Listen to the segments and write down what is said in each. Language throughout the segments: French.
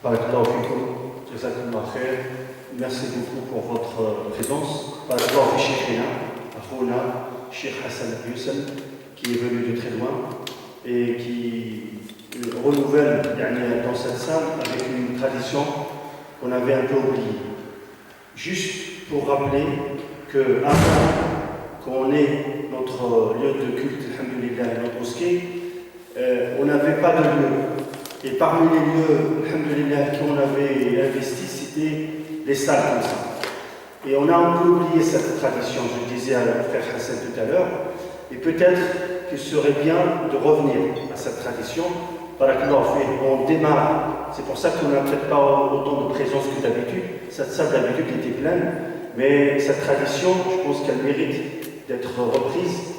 Barakallahu fikum, jazakallah khair. Merci beaucoup pour votre présence. Barakallahu fi Cheikhina, Akhouna, Cheikh Hassan Youssef, qui est venu de très loin et qui renouvelle dans cette salle avec une tradition qu'on avait un peu oubliée. Juste pour rappeler qu'avant qu'on ait notre lieu de culte, alhamdoulilah, notre mosquée, on n'avait pas de lieu. Et parmi les lieux, alhamdoulilah, qu'on avait investis, c'était les salles comme ça. Et on a un peu oublié cette tradition, je disais à frère Hassan tout à l'heure, et peut-être qu'il serait bien de revenir à cette tradition. On démarre, c'est pour ça qu'on n'a peut-être pas autant de présence que d'habitude. Cette salle d'habitude était pleine, mais cette tradition, je pense qu'elle mérite d'être reprise.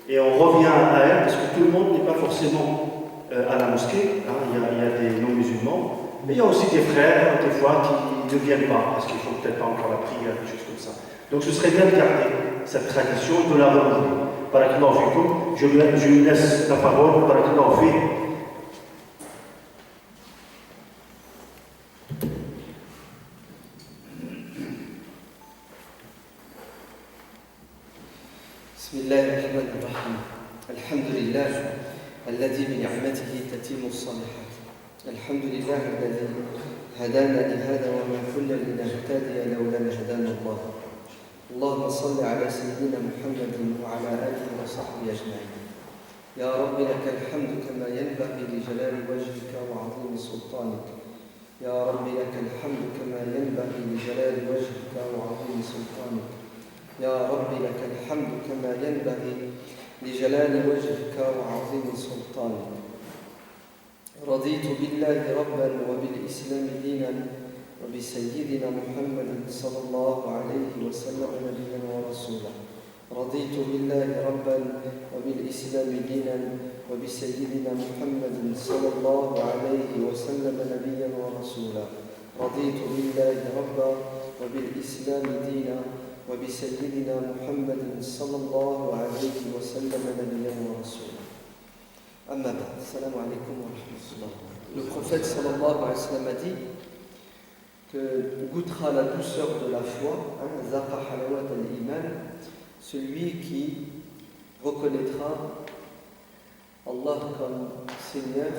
Et on revient à elle, parce que tout le monde n'est pas forcément à la mosquée. Il y a des non-musulmans, mais il y a aussi des frères, des fois, qui ne viennent pas, parce qu'ils ne font peut-être pas encore la prière, des choses comme ça. Donc ce serait bien de garder cette tradition, de la renouveler. Barakallahu fikum, je lui laisse la parole. Barakallahu fikum. بسم الله الرحمن الرحيم الحمد لله الذي بنعمته تتم الصالحات الحمد لله الذي هدانا لهذا وما كنا لنهتدي لولا ان هدانا الله اللهم صل على سيدنا محمد وعلى اله وصحبه اجمعين يا رب لك الحمد كما ينبغي لجلال وجهك وعظيم سلطانك يا رب لك الحمد كما ينبغي لجلال وجهك وعظيم سلطانك يا رب لك الحمد كما ينبغي لجلال وجهك وعظيم سلطانك رضيت بالله ربا وبالإسلام دينا وبسيدنا محمد صلى الله عليه وسلم نبيا ورسولا رضيت بالله ربا وبالإسلام دينا وبسيدنا محمد صلى الله عليه وسلم نبيا ورسولا رضيت بالله ربا وبالإسلام دينا وبسيدنا محمد صلى الله عليه وسلم نبيا ورسولا أما بعد السلام عليكم ورحمة الله. Le prophète sallallahu alayhi wa sallam a dit que goûtera la douceur de la foi, zaqa halawat al-iman, celui qui reconnaîtra Allah comme Seigneur,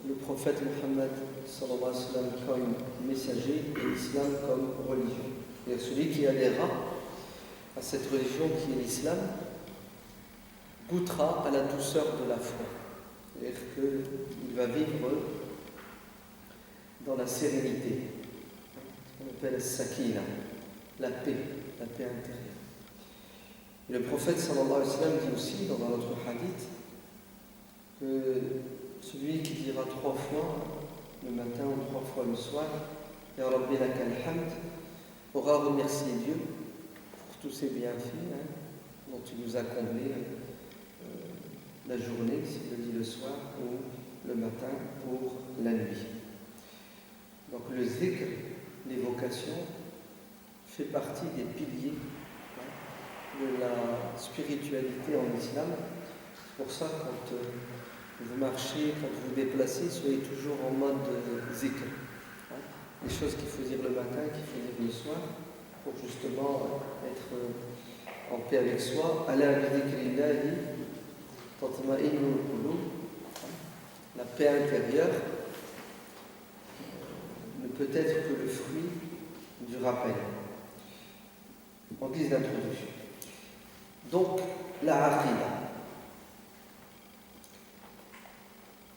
le prophète Muhammad sallallahu alayhi wa sallam comme messager et l'islam comme religion. Et celui qui adhérera à cette religion qui est l'islam goûtera à la douceur de la foi. C'est-à-dire qu'il va vivre dans la sérénité. On appelle sakina, la paix intérieure. Et le prophète sallallahu alayhi wa sallam dit aussi dans un autre hadith que celui qui dira 3 fois le matin ou 3 fois le soir Ya Rabbi lakal hamd aura remercié Dieu pour tous ses bienfaits dont il nous a comblé la journée, s'il le dit le soir, ou le matin pour la nuit. Donc le zikr, l'évocation, fait partie des piliers de la spiritualité en islam. C'est pour ça quand vous marchez, quand vous vous déplacez, soyez toujours en mode zikr. Les choses qu'il faut dire le matin, qu'il faut dire le soir, pour justement être en paix avec soi. Ala bi dhikrillahi tatma'innul qulub. La paix intérieure ne peut être que le fruit du rappel. En guise d'introduction. Donc, la aqida.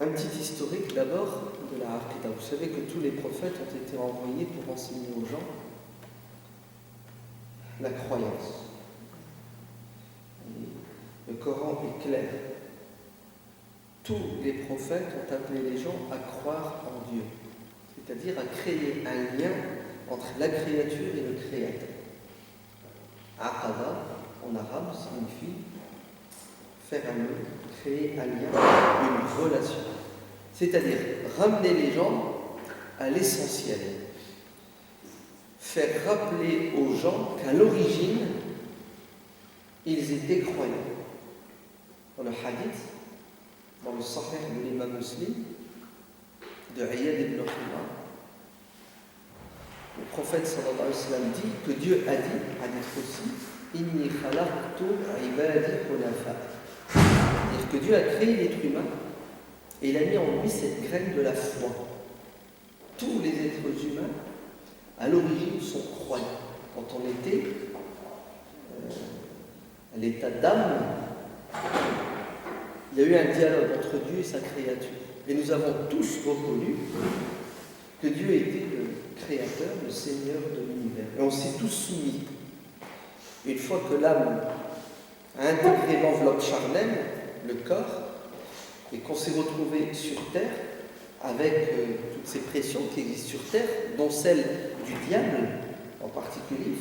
Un petit historique d'abord de la aqida. Vous savez que tous les prophètes ont été envoyés pour enseigner aux gens la croyance. Et le Coran est clair. Tous les prophètes ont appelé les gens à croire en Dieu, c'est-à-dire à créer un lien entre la créature et le créateur. Aqada, en arabe, signifie faire un lien, créer un lien, une relation. C'est-à-dire ramener les gens à l'essentiel. Faire rappeler aux gens qu'à l'origine, ils étaient croyants. Dans le hadith, dans le Sahih de l'imam Muslim, de Iyad ibn Khima, Le prophète sallallahu alayhi wa sallam dit que Dieu a dit, hadith aussi, Inni khalaqtu ibadi hunafa. C'est-à-dire que Dieu a créé l'être humain et il a mis en lui cette graine de la foi. Tous les êtres humains, à l'origine, sont croyants. Quand on était à l'état d'âme, il y a eu un dialogue entre Dieu et sa créature. Et nous avons tous reconnu que Dieu était le créateur, le Seigneur de l'univers. Et on s'est tous soumis. Une fois que l'âme a intégré l'enveloppe charnelle, le corps, et qu'on s'est retrouvé sur terre, avec toutes ces pressions qui existent sur terre, dont celle du diable en particulier,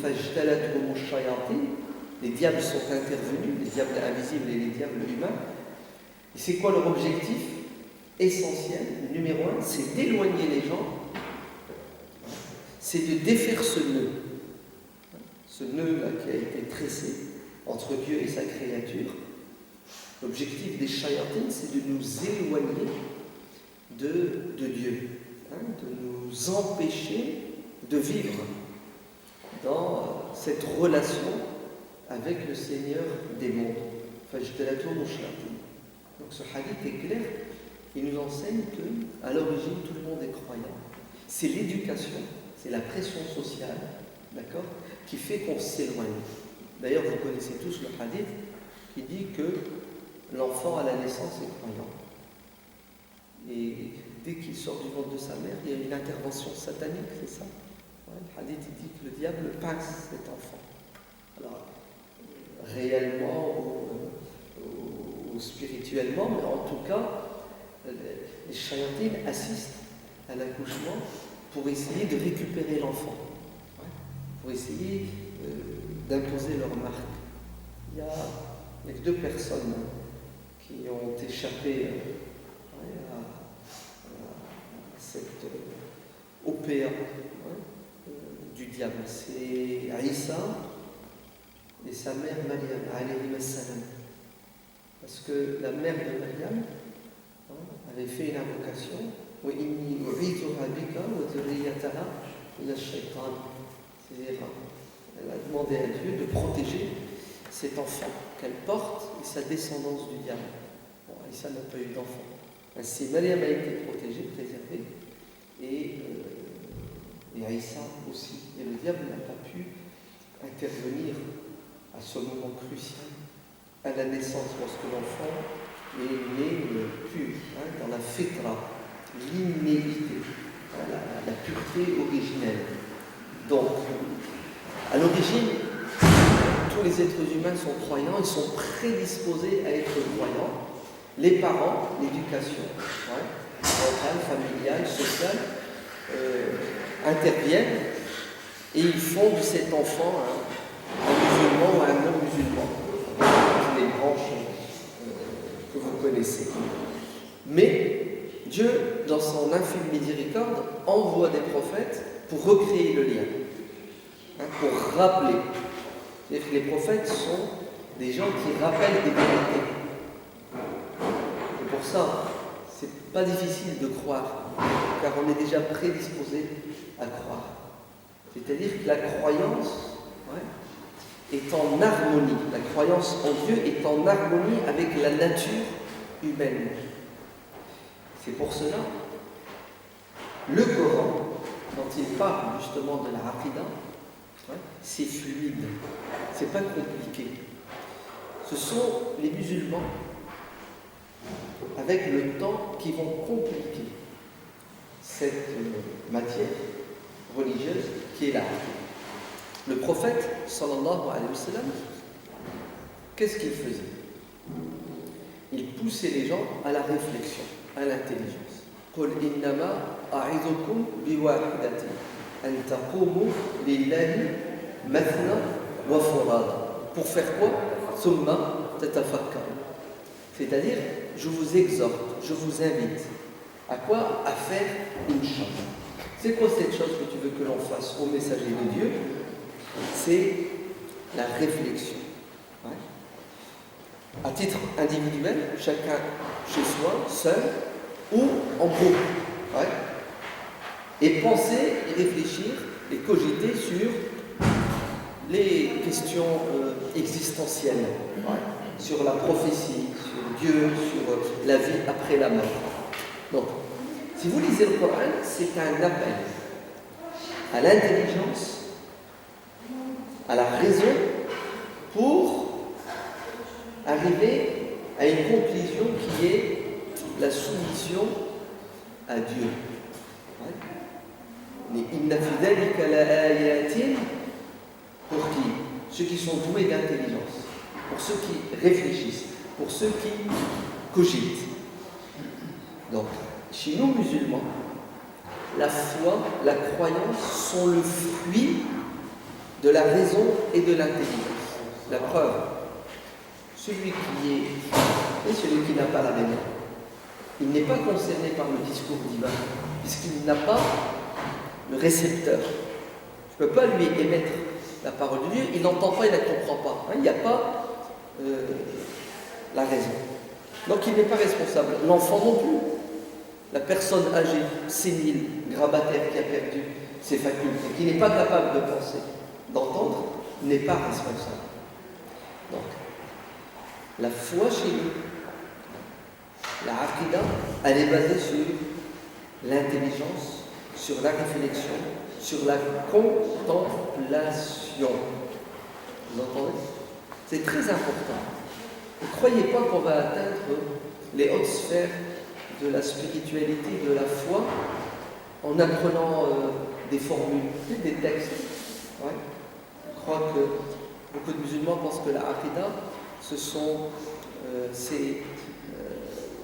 les diables sont intervenus, les diables invisibles et les diables humains. Et c'est quoi leur objectif essentiel, numéro un, c'est d'éloigner les gens, c'est de défaire ce nœud-là qui a été tressé entre Dieu et sa créature. L'objectif des shayatines, c'est de nous éloigner de Dieu, de nous empêcher de vivre dans cette relation avec le Seigneur des mondes. Donc ce hadith est clair, il nous enseigne qu'à l'origine tout le monde est croyant. C'est l'éducation, c'est la pression sociale, d'accord, qui fait qu'on s'éloigne. D'ailleurs, vous connaissez tous le hadith qui dit que l'enfant à la naissance est croyant. Et dès qu'il sort du ventre de sa mère, il y a une intervention satanique, c'est ça. Ouais, le hadith dit que le diable pince cet enfant. Alors, réellement ou spirituellement, mais en tout cas, les shayatines assistent à l'accouchement pour essayer de récupérer l'enfant, pour essayer d'imposer leur marque. Il y a deux personnes qui ont échappé à cette OPA du diable. C'est Aïssa et sa mère Maryam, alayhi salam. Parce que la mère de Maryam avait fait une invocation, c'est-à-dire elle a demandé à Dieu de protéger cet enfant qu'elle porte et sa descendance du diable. Bon, Aïssa n'a pas eu d'enfant. Ainsi, Maryam a été protégée, préservée, et Aïssa aussi. Et le diable n'a pas pu intervenir à ce moment crucial, à la naissance, lorsque l'enfant est né pur, dans la fitra, l'innévité, la pureté originelle. Donc, à l'origine, tous les êtres humains sont croyants, ils sont prédisposés à être croyants. Les parents, l'éducation, mentale, familiale, sociale, interviennent et ils font de cet enfant un musulman ou un non-musulman, les branches que vous connaissez. Mais Dieu, dans son infime miséricorde, envoie des prophètes pour recréer le lien, pour rappeler. C'est-à-dire que les prophètes sont des gens qui rappellent des vérités. Et pour ça, c'est pas difficile de croire, car on est déjà prédisposé à croire. C'est-à-dire que la croyance est en harmonie. La croyance en Dieu est en harmonie avec la nature humaine. C'est pour cela, le Coran, quand il parle justement de la Aqidah, c'est fluide, c'est pas compliqué. Ce sont les musulmans, avec le temps, qui vont compliquer cette matière religieuse qui est là. Le prophète, sallallahu alayhi wa sallam, qu'est-ce qu'il faisait? Il poussait les gens à la réflexion, à l'intelligence. قُلْ إِنَّمَا أَعِظُكُمْ بِوَاحِدَةٍ أَنْ تَقُومُوا لِلَّهِ مَثْنًى وَفُرَادًا. Pour faire quoi? ثُمَّ تَتَفَكَّرُوا. C'est-à-dire, je vous exhorte, je vous invite. À quoi? À faire une chose. C'est quoi cette chose que tu veux que l'on fasse au messager de Dieu? C'est la réflexion. À titre individuel, chacun chez soi, seul, ou en groupe. Et penser et réfléchir et cogiter sur les questions existentielles, sur la prophétie, sur Dieu, sur la vie après la mort. Donc, si vous lisez le Coran, c'est un appel à l'intelligence, à la raison, pour arriver à une conclusion qui est la soumission à Dieu. Inna fi dhalika la ayatin, pour qui? Ceux qui sont doués d'intelligence, pour ceux qui réfléchissent, pour ceux qui cogitent. Donc, chez nous musulmans, la foi, la croyance sont le fruit de la raison et de l'intelligence. La preuve, celui qui est et celui qui n'a pas la raison, il n'est pas concerné par le discours divin, puisqu'il n'a pas le récepteur. Je ne peux pas lui émettre la parole de Dieu, il n'entend pas, il ne la comprend pas. Il n'y a pas la raison. Donc il n'est pas responsable. L'enfant non plus. La personne âgée, sénile, grabataire qui a perdu ses facultés, qui n'est pas capable de penser, d'entendre, n'est pas responsable. Donc, la foi chez nous, la aqidah, elle est basée sur l'intelligence, sur la réflexion, sur la contemplation. Vous entendez? C'est très important. Ne croyez pas qu'on va atteindre les hautes sphères de la spiritualité, de la foi, en apprenant des formules, des textes. Ouais. Je crois que beaucoup de musulmans pensent que la aqidah, ce sont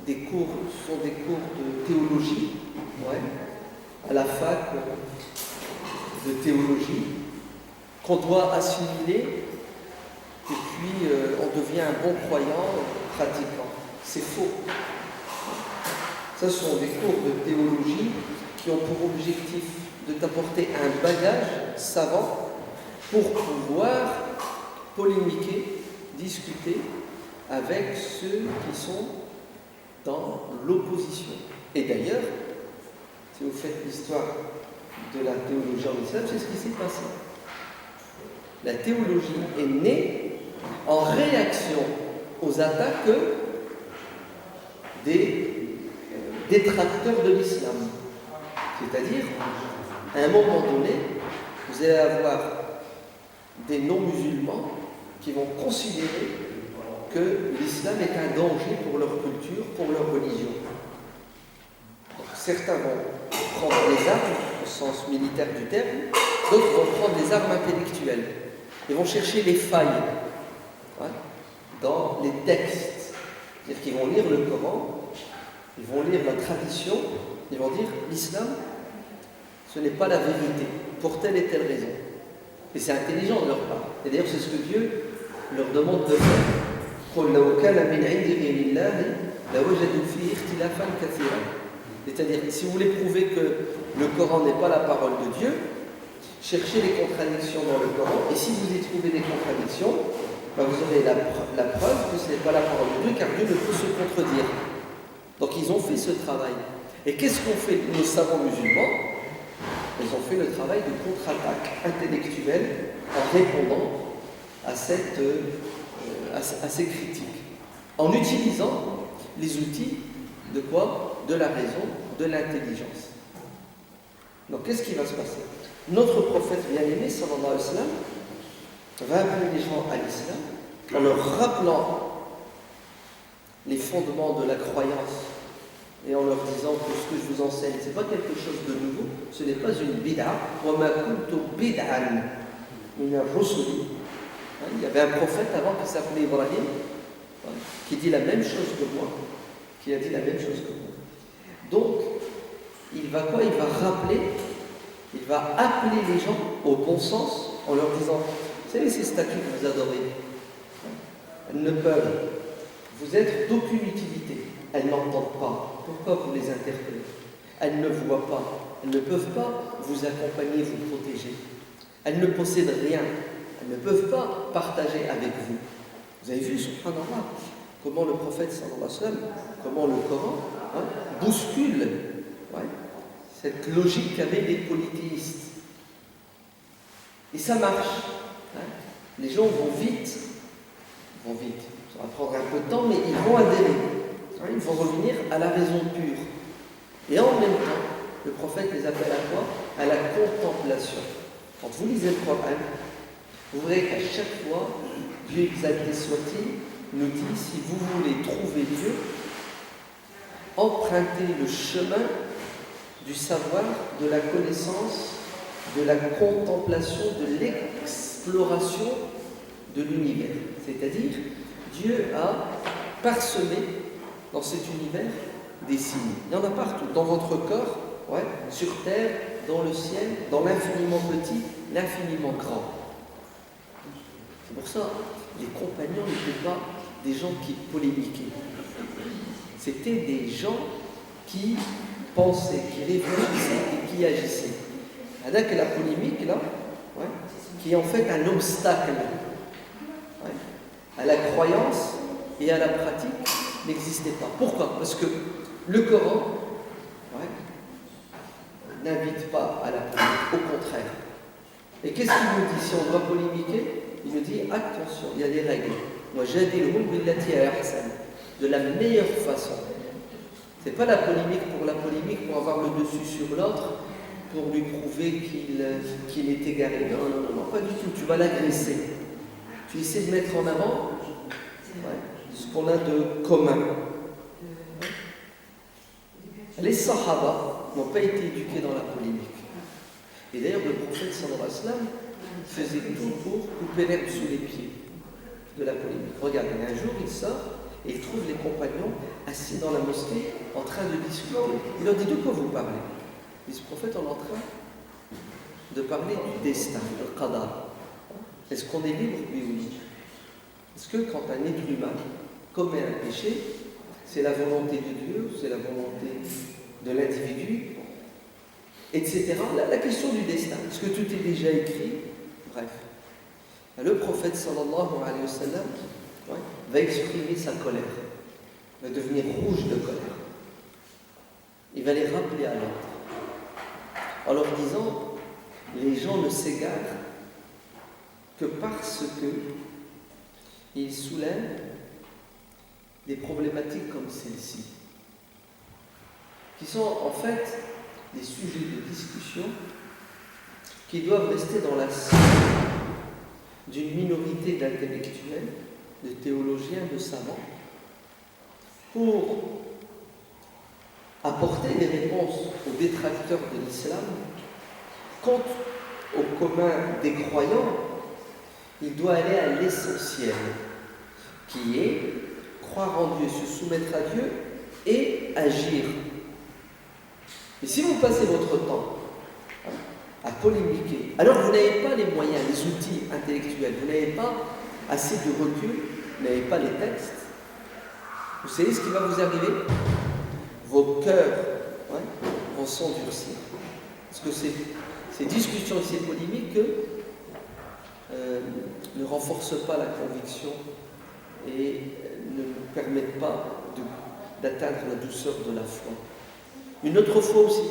des cours de théologie, à la fac de théologie, qu'on doit assimiler, et puis on devient un bon croyant, pratiquant. C'est faux. Ce sont des cours de théologie qui ont pour objectif de t'apporter un bagage savant pour pouvoir polémiquer, discuter avec ceux qui sont dans l'opposition. Et d'ailleurs, si vous faites l'histoire de la théologie en islam, c'est ce qui s'est passé. La théologie est née en réaction aux attaques des détracteurs de l'islam. C'est-à-dire, à un moment donné, vous allez avoir des non-musulmans qui vont considérer que l'islam est un danger pour leur culture, pour leur religion. Donc, certains vont prendre des armes, au sens militaire du terme, d'autres vont prendre des armes intellectuelles. Ils vont chercher les failles dans les textes. C'est-à-dire qu'ils vont lire le Coran, ils vont lire la tradition, ils vont dire l'islam, ce n'est pas la vérité, pour telle et telle raison. Et c'est intelligent de leur part. Et d'ailleurs, c'est ce que Dieu leur demande de faire. C'est-à-dire, si vous voulez prouver que le Coran n'est pas la parole de Dieu, cherchez les contradictions dans le Coran, et si vous y trouvez des contradictions, vous aurez la preuve que ce n'est pas la parole de Dieu, car Dieu ne peut se contredire. Donc ils ont fait ce travail. Et qu'est-ce qu'ont fait nos savants musulmans? Ils ont fait le travail de contre-attaque intellectuelle en répondant à ces critiques, en utilisant les outils de quoi? De la raison, de l'intelligence. Donc qu'est-ce qui va se passer? Notre prophète bien-aimé, sallallahu alayhi wa sallam, va appeler les gens à l'islam en leur rappelant les fondements de la croyance et en leur disant que ce que je vous enseigne, ce n'est pas quelque chose de nouveau, ce n'est pas une bid'a. Il y avait un prophète avant qui s'appelait Ibrahim, qui dit la même chose que moi, qui a dit la même chose que moi. Donc, il va quoi? Il va rappeler, il va appeler les gens au bon sens en leur disant, vous savez ces statues que vous adorez, elles ne peuvent vous être d'aucune utilité. Elles n'entendent pas. Pourquoi vous les interpellez? Elles ne voient pas. Elles ne peuvent pas vous accompagner, vous protéger. Elles ne possèdent rien. Elles ne peuvent pas partager avec vous. Vous avez vu, subhanallah, comment le prophète, sallallahu alayhi wa sallam, comment le Coran bouscule cette logique qu'avaient les polythéistes. Et ça marche. Hein. Les gens vont vite. Ça va prendre un peu de temps, mais ils vont adhérer. Hein. Ils vont revenir à la raison pure. Et en même temps, le prophète les appelle à quoi? À la contemplation. Quand vous lisez le Coran, vous verrez qu'à chaque fois, Dieu exalté soit-il, nous dit, si vous voulez trouver Dieu, empruntez le chemin du savoir, de la connaissance, de la contemplation, de l'exploration de l'univers. C'est-à-dire, Dieu a parsemé dans cet univers des signes. Il y en a partout, dans votre corps, ouais, sur terre, dans le ciel, dans l'infiniment petit, l'infiniment grand. C'est pour ça, les compagnons n'étaient pas des gens qui polémiquaient. C'était des gens qui pensaient, qui réfléchissaient et qui agissaient. Avec la polémique, là, ouais, qui est en fait un obstacle, ouais, à la croyance et à la pratique, n'existait pas. Pourquoi? Parce que le Coran, ouais, n'invite pas à la polémique, au contraire. Et qu'est-ce qu'il nous dit si on doit polémiquer? Il nous dit attention, il y a des règles. Moi, jadilhum billati ahsan, de la meilleure façon. C'est pas la polémique pour avoir le dessus sur l'autre, pour lui prouver qu'il est égaré. Non, pas du tout. Tu vas l'agresser. Tu essaies de mettre en avant, ouais, ce qu'on a de commun. Les Sahaba n'ont pas été éduqués dans la polémique. Et d'ailleurs, le prophète sallallahu alayhi wa sallam faisait tout pour couper l'herbe sous les pieds de la polémique. Regardez, un jour, il sort et il trouve les compagnons assis dans la mosquée en train de discuter. Il leur dit: de quoi vous parlez? Et ce prophète, on est en train de parler du destin, le qadar. Est-ce qu'on est libre? Oui ou non? Est-ce que quand un être humain commet un péché, c'est la volonté de Dieu, c'est la volonté de l'individu, etc. La question du destin, est-ce que tout est déjà écrit? Bref. Le prophète sallallahu alayhi wa sallam, ouais, va exprimer sa colère, va devenir rouge de colère. Il va les rappeler à l'ordre, en leur disant: les gens ne s'égarent que parce qu'ils soulèvent des problématiques comme celle-ci, qui sont en fait des sujets de discussion qui doivent rester dans la sphère d'une minorité d'intellectuels, de théologiens, de savants, pour apporter des réponses aux détracteurs de l'islam. Quant au commun des croyants, il doit aller à l'essentiel, qui est croire en Dieu, se soumettre à Dieu et agir. Et si vous passez votre temps à polémiquer, alors vous n'avez pas les moyens, les outils intellectuels, vous n'avez pas assez de recul, vous n'avez pas les textes. Vous savez ce qui va vous arriver? Vos cœurs, ouais, vont s'endurcir. Parce que ces discussions et ces polémiques ne renforcent pas la conviction et ne nous permettent pas d'atteindre la douceur de la foi. Une autre fois aussi,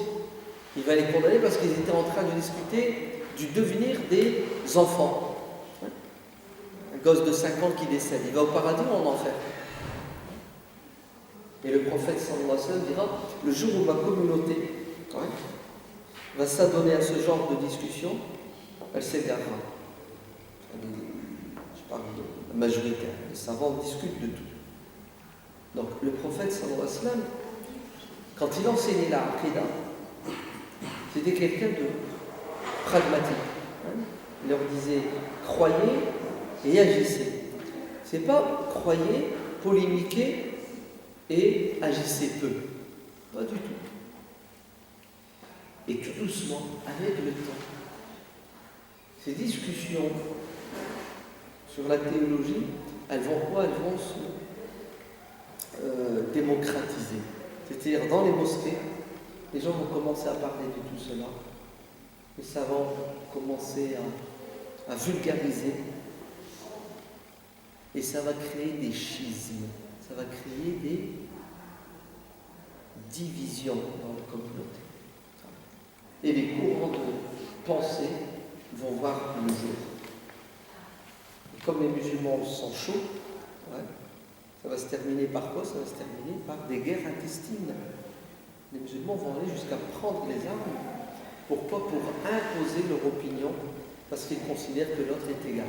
il va les condamner parce qu'ils étaient en train de discuter du devenir des enfants. Un gosse de 5 ans qui décède, il va au paradis ou en enfer? Et le prophète sallallahu alayhi wa sallam dira: le jour où ma communauté, ouais, va s'adonner à ce genre de discussion, elle s'égarera. Je parle de la majorité, les savants discutent de tout. Donc le prophète sallallahu alayhi wa sallam, quand il enseignait la aqidah, c'était quelqu'un de pragmatique. Il leur disait: croyez et agissez. C'est pas croyez, polémiquez et agissez peu. Pas du tout. Et tout doucement, avec le temps, ces discussions sur la théologie, elles vont quoi? Elles vont se démocratiser. C'est-à-dire, dans les mosquées, les gens vont commencer à parler de tout cela. Les savants vont commencer à vulgariser. Et ça va créer des schismes. Ça va créer des divisions dans la communauté. Et les courants de pensée vont vont voir le jour. Et comme les musulmans sont chauds, ouais, ça va se terminer par quoi? Ça va se terminer par des guerres intestines. Les musulmans vont aller jusqu'à prendre les armes. Pourquoi? Pour imposer leur opinion, parce qu'ils considèrent que l'autre est égal.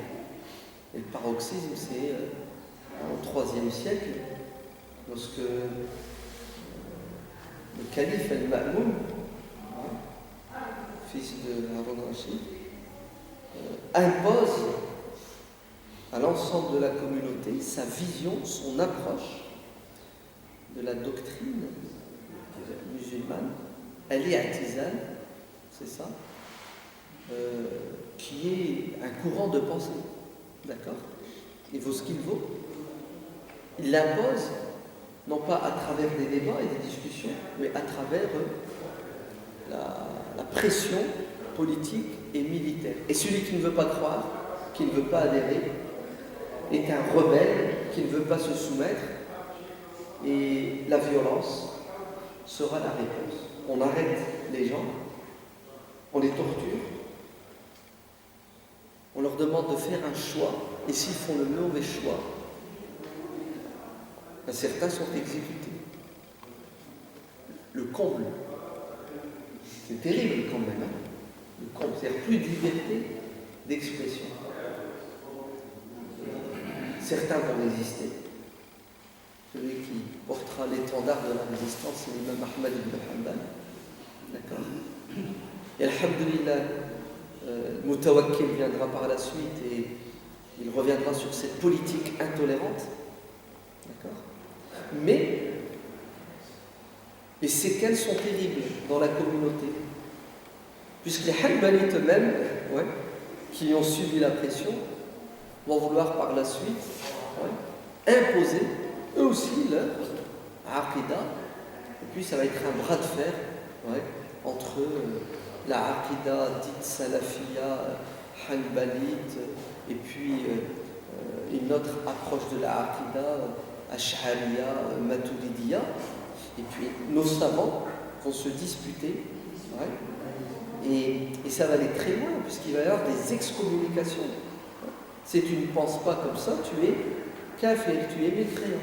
Et le paroxysme, c'est au IIIe siècle, lorsque le calife al-Ma'moun, fils de Harun al-Rashid, impose à l'ensemble de la communauté sa vision, son approche de la doctrine musulmane, al-i'tizal, c'est ça, qui est un courant de pensée, d'accord? Il vaut ce qu'il vaut. Il l'impose, non pas à travers des débats et des discussions, mais à travers la pression politique et militaire. Et celui qui ne veut pas croire, qui ne veut pas adhérer, est un rebelle qui ne veut pas se soumettre, et la violence sera la réponse. On arrête les gens, on les torture, on leur demande de faire un choix, et s'ils font le mauvais choix, ben certains sont exécutés. Le comble, c'est terrible quand même, hein? Le comble, c'est-à-dire plus de liberté d'expression. Certains vont résister. Celui qui portera l'étendard de la résistance, c'est l'imam Ahmad ibn Hanbal. D'accord. Et alhamdulillah, Mutawakkil viendra par la suite et il reviendra sur cette politique intolérante. D'accord. Mais les séquelles sont terribles dans la communauté. Puisque les Hanbalites eux-mêmes, ouais, qui ont subi la pression, vont vouloir par la suite, ouais, imposer eux aussi leur aqidah. Et puis ça va être un bras de fer, ouais, entre la aqidah dite salafia, hanbalite, et puis une autre approche de la aqidah, ash'ariya, maturidiya. Et puis nos savants vont se disputer, ouais, et ça va aller très loin, puisqu'il va y avoir des excommunications. Si tu ne penses pas comme ça, tu es kafir, tu es mécréant.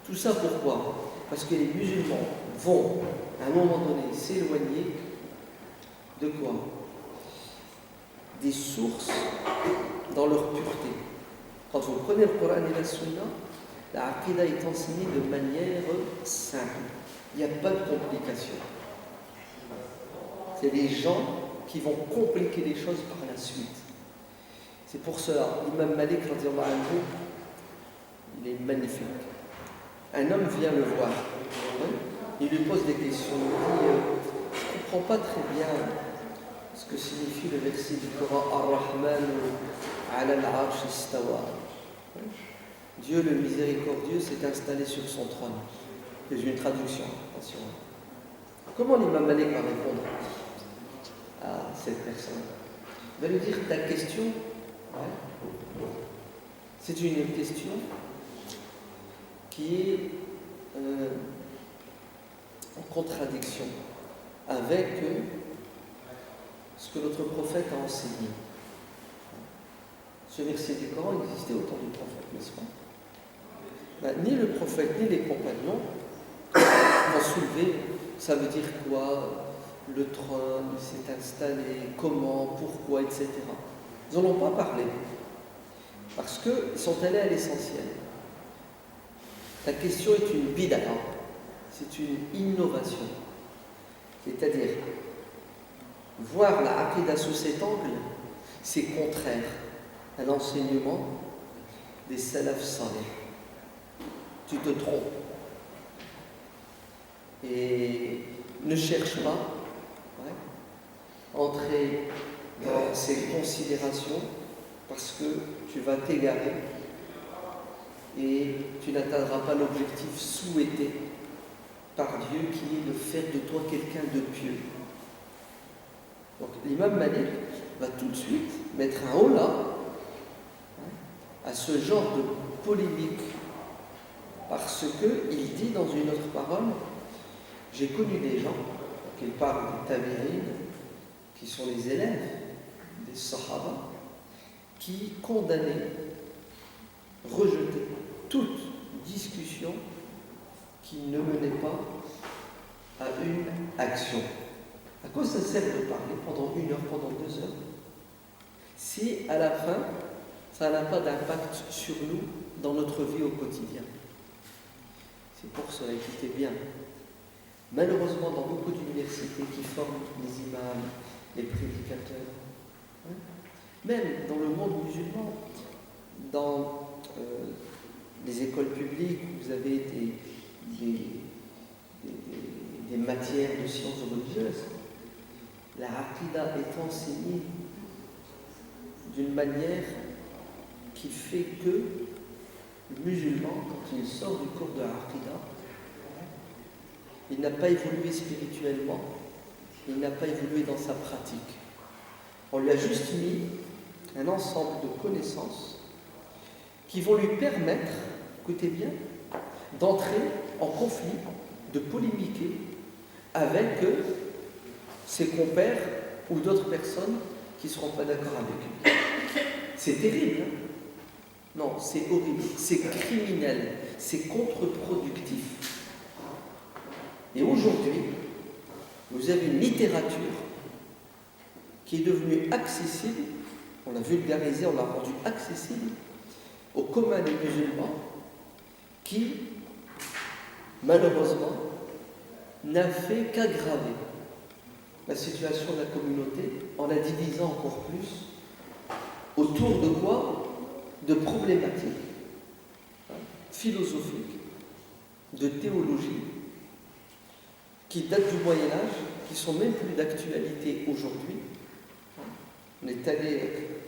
Tout ça pourquoi? Parce que les musulmans vont, à un moment donné, s'éloigner de quoi? Des sources dans leur pureté. Quand vous prenez le Coran et la Sunna, la aqidah est enseignée de manière simple. Il n'y a pas de complication. C'est les gens qui vont compliquer les choses par la suite. C'est pour cela, l'imam Malik, il est magnifique. Un homme vient le voir, il lui pose des questions, il dit je ne comprends pas très bien ce que signifie le verset du Coran Ar-Rahman ala al-Arsh istawa. Dieu le miséricordieux s'est installé sur son trône. C'est une traduction, attention. Comment l'imam Malik va répondre à cette personne? Il va lui dire ta question, c'est une question qui est en contradiction avec ce que notre prophète a enseigné. Ce verset du Coran existait au temps du prophète, n'est-ce pas? Ni le prophète ni les compagnons ont soulevé ça veut dire quoi, le trône s'est installé, comment, pourquoi, etc. Ils n'en ont pas parlé parce qu'ils sont allés à l'essentiel. La question est une bid'a, c'est une innovation. C'est-à-dire, voir la aqidah sous cet angle, c'est contraire à l'enseignement des salaf salih. Tu te trompes. Et ne cherche pas à entrer dans ces considérations parce que tu vas t'égarer et tu n'atteindras pas l'objectif souhaité par Dieu qui est de faire de toi quelqu'un de pieux. Donc l'imam Malik va tout de suite mettre un holà à ce genre de polémique parce qu'il dit dans une autre parole, j'ai connu des gens qui parlent des tabi'in, qui sont les élèves des Sahaba qui condamnaient, rejetaient toute discussion qui ne menait pas à une action. À quoi ça sert de parler pendant 1 heure, pendant 2 heures, si à la fin, ça n'a pas d'impact sur nous dans notre vie au quotidien? C'est pour cela, écoutez bien. Malheureusement, dans beaucoup d'universités qui forment les imams, les prédicateurs, même dans le monde musulman, dans les écoles publiques, vous avez des matières de sciences religieuses. La Aqidah est enseignée d'une manière qui fait que le musulman, quand il sort du cours de Aqidah, il n'a pas évolué spirituellement, il n'a pas évolué dans sa pratique. On lui a juste mis un ensemble de connaissances qui vont lui permettre, écoutez bien, d'entrer en conflit, de polémiquer avec ses compères ou d'autres personnes qui ne seront pas d'accord avec lui. C'est terrible, hein? Non, c'est horrible, c'est criminel, c'est contre-productif. Et aujourd'hui, vous avez une littérature qui est devenue accessible, on l'a vulgarisée, on l'a rendue accessible au commun des musulmans qui, malheureusement, n'a fait qu'aggraver la situation de la communauté en la divisant encore plus autour de quoi? De problématiques philosophiques, de théologie, qui datent du Moyen-Âge, qui sont même plus d'actualité aujourd'hui. On est allé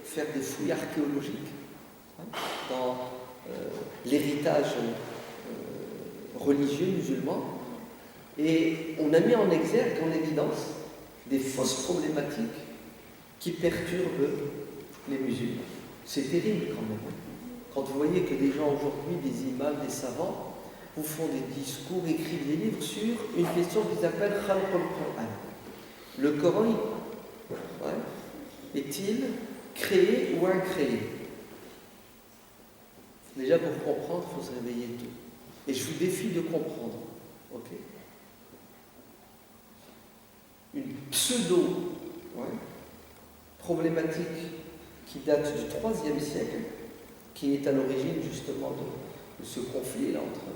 faire des fouilles archéologiques dans l'héritage religieux musulman, et on a mis en exergue, en évidence, des fausses problématiques qui perturbent les musulmans. C'est terrible quand même. Quand vous voyez que des gens aujourd'hui, des imams, des savants, vous font des discours, écrivent des livres sur une question qu'ils appellent Khalq al-Qur'an. Le Coran, est-il créé ou incréé? Déjà, pour comprendre, il faut se réveiller tôt. Et je vous défie de comprendre. Ok? Une problématique qui date du IIIe siècle, qui est à l'origine justement de ce conflit-là entre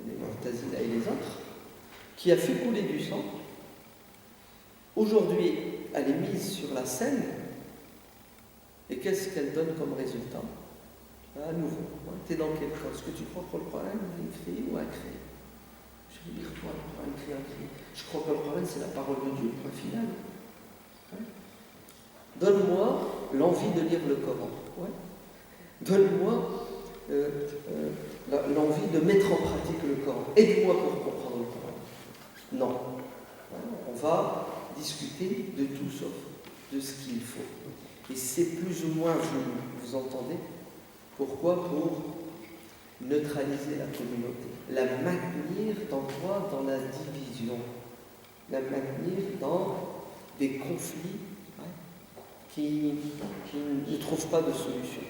les Mu'tazila et les autres, qui a fait couler du sang. Aujourd'hui, elle est mise sur la scène, et qu'est-ce qu'elle donne comme résultat? À nouveau, tu es dans quelque chose. Est-ce que tu crois que le Coran est créé ou incréé? Je vais dire, toi, le Coran est créé, incréé. Je crois que le Coran, c'est la parole de Dieu, point final. Donne-moi l'envie de lire le Coran. Donne-moi l'envie de mettre en pratique le Coran. Aide-moi pour comprendre le Coran. Non. On va discuter de tout sauf de ce qu'il faut. Et c'est plus ou moins, vous entendez, pourquoi? Pour neutraliser la communauté, la maintenir dans quoi? Dans la division, la maintenir dans des conflits qui ne trouvent pas de solution.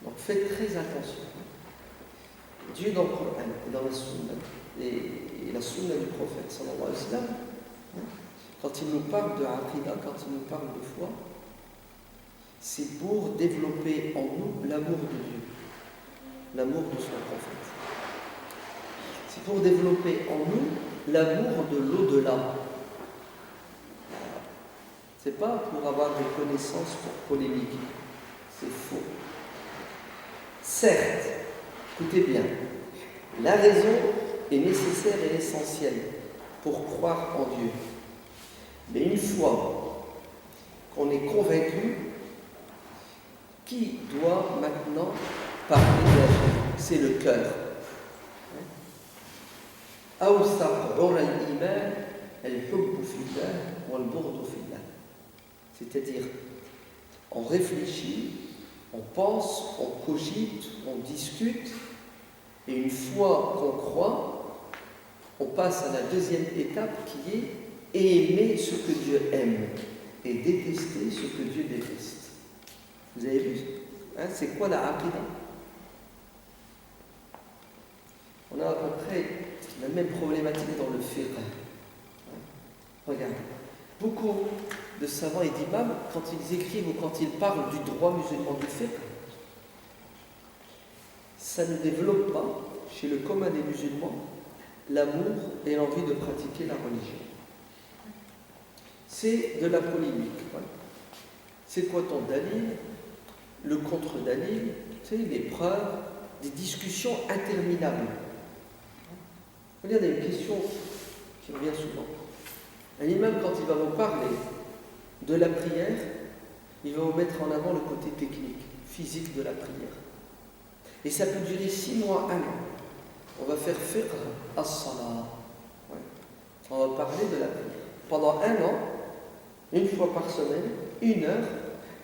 Donc faites très attention. Dieu dans le Coran et dans la Sunna, et la Sunna du prophète sallallahu alayhi wa sallam, quand il nous parle de Aqidah, quand il nous parle de foi, c'est pour développer en nous l'amour de Dieu, l'amour de son prophète. C'est pour développer en nous l'amour de l'au-delà. C'est pas pour avoir des connaissances pour polémiquer. C'est faux. Certes, écoutez bien, la raison est nécessaire et essentielle pour croire en Dieu. Mais une fois qu'on est convaincu, qui doit maintenant parler de la vie? C'est le cœur. C'est-à-dire, on réfléchit, on pense, on cogite, on discute, et une fois qu'on croit, on passe à la deuxième étape qui est aimer ce que Dieu aime. et détester ce que Dieu déteste. Vous avez vu c'est quoi la aqida? On a à peu près la même problématique dans le fiqh. Regardez, beaucoup de savants et d'imams, quand ils écrivent ou quand ils parlent du droit musulman du fiqh, ça ne développe pas chez le commun des musulmans l'amour et l'envie de pratiquer la religion. C'est de la polémique. C'est quoi ton dalil? Le contre-dalil, les preuves, des discussions interminables. Regardez, une question qui revient souvent. Un imam, quand il va vous parler de la prière, il va vous mettre en avant le côté technique, physique de la prière. Et ça peut durer 6 mois, 1 an. On va faire fiqh as-salat. On va parler de la prière. Pendant 1 an, 1 fois par semaine, 1 heure,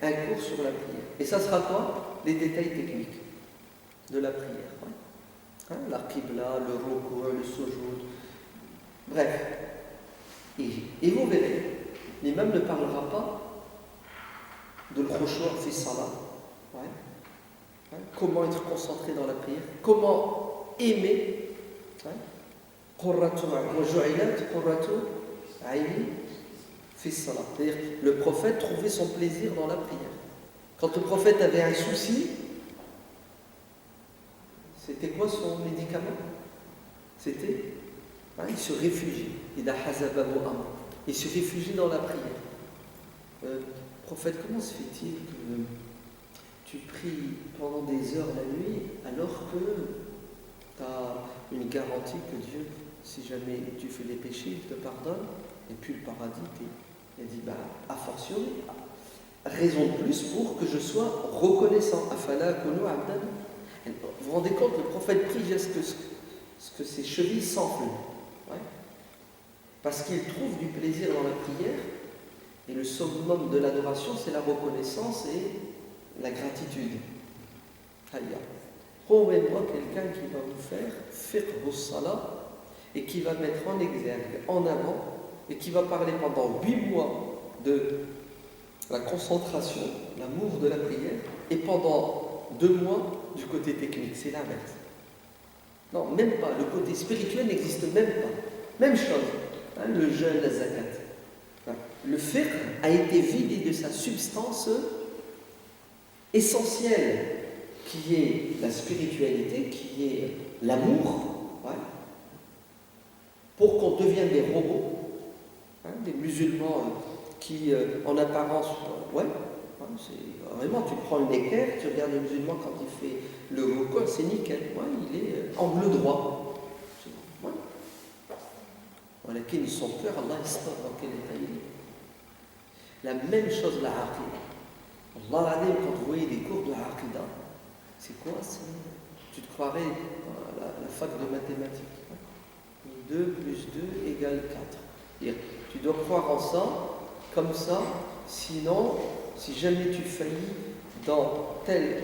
un cours sur la prière. Et ça sera quoi? Les détails techniques de la prière. La qibla, le ruku', le sujoud. Bref. Et vous verrez, l'imam ne parlera pas de l'khushu' fi salat. Comment être concentré dans la prière, comment aimer. C'est-à-dire le prophète trouvait son plaisir dans la prière. Quand le prophète avait un souci, c'était quoi son médicament? C'était, il se réfugie. Il se réfugie dans la prière. Prophète, comment se fait-il que tu pries pendant des heures la nuit alors que tu as une garantie que Dieu, si jamais tu fais des péchés, il te pardonne, et puis le paradis, il dit, a fortiori, raison de plus pour que je sois reconnaissant. Vous vous rendez compte, le prophète prie jusqu'à ce que ses chevilles s'enflent. Parce qu'il trouve du plaisir dans la prière, et le summum de l'adoration, c'est la reconnaissance et la gratitude. Trouvez-moi quelqu'un qui va vous faire fiqh as-salat et qui va mettre en exergue, en avant, et qui va parler pendant 8 mois de la concentration, l'amour de la prière, et pendant 2 mois du côté technique. C'est l'inverse. Non, même pas. Le côté spirituel n'existe même pas. Même chose. Le jeûne, la zakat. Le fiqh a été vidé de sa substance essentielle, qui est la spiritualité, qui est l'amour, pour qu'on devienne des robots, des musulmans qui, en apparence, c'est vraiment, tu prends une équerre, tu regardes le musulman quand il fait le ruku', c'est nickel, il est angle droit. Voilà, qui son cœur, Allah istar dans quel état il est. La même chose, la aqida. Allah, quand vous voyez des cours de aqida, c'est quoi? Tu te croirais à la fac de mathématiques. 2 plus 2 égale 4. Tu dois croire en ça, comme ça, sinon, si jamais tu faillis dans tel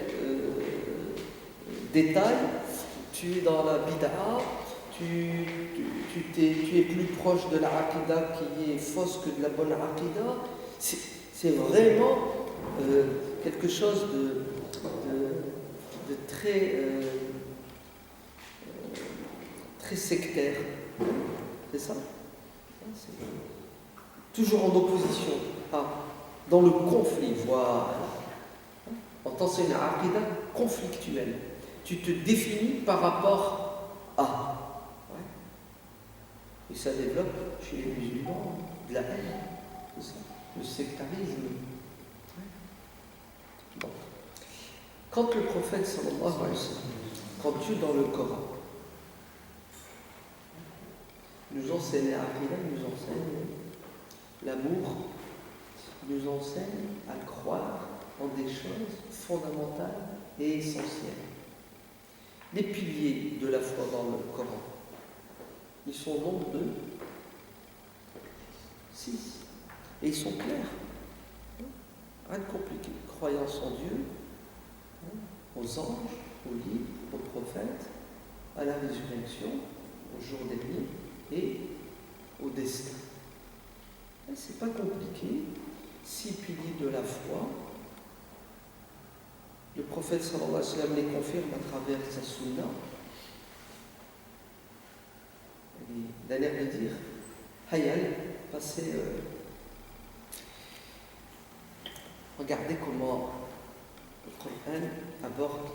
détail, tu es dans la bid'a, tu es plus proche de la aqida qui est fausse que de la bonne aqida. C'est vraiment quelque chose de très sectaire. C'est ça. C'est toujours en opposition, dans le conflit. Voilà. On t'enseigne la aqida conflictuelle. Tu te définis par rapport à. Et ça développe chez les musulmans de la haine, c'est ça, le sectarisme. Bon. Quand le prophète sallallahu alayhi wa sallam, quand Dieu dans le Coran nous enseigne la aqida, nous enseigne l'amour, nous enseigne à croire en des choses fondamentales et essentielles. Les piliers de la foi dans le Coran, ils sont au nombre de 6. Et ils sont clairs. Rien de compliqué. Croyance en Dieu, aux anges, aux livres, aux prophètes, à la résurrection, au jour dernier et au destin. C'est pas compliqué. 6 piliers de la foi. Le prophète sallallahu alayhi wa sallam les confirme à travers sa sunna. Il a l'air de dire Hayal, passez. Regardez comment le Coran aborde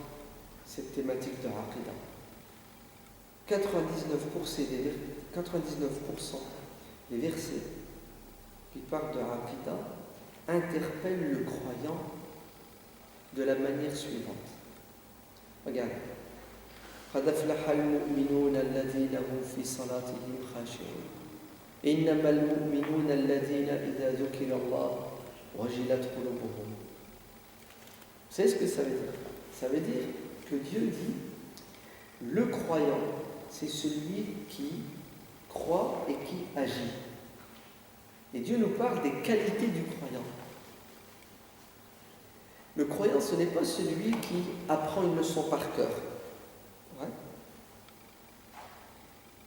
cette thématique de Aqidah. 99% des versets qui parlent de Aqidah interpellent le croyant de la manière suivante. Regarde. قد أفلح المؤمنون الذين هم في صلاتهم خاشعون إنما المؤمنون الذين إذا ذكر الله وجلت قلوبهم. Vous savez ce que ça veut dire? Ça veut dire que Dieu dit le croyant, c'est celui qui croit et qui agit. Et Dieu nous parle des qualités du croyant. Le croyant, ce n'est pas celui qui apprend une leçon par cœur. Ouais.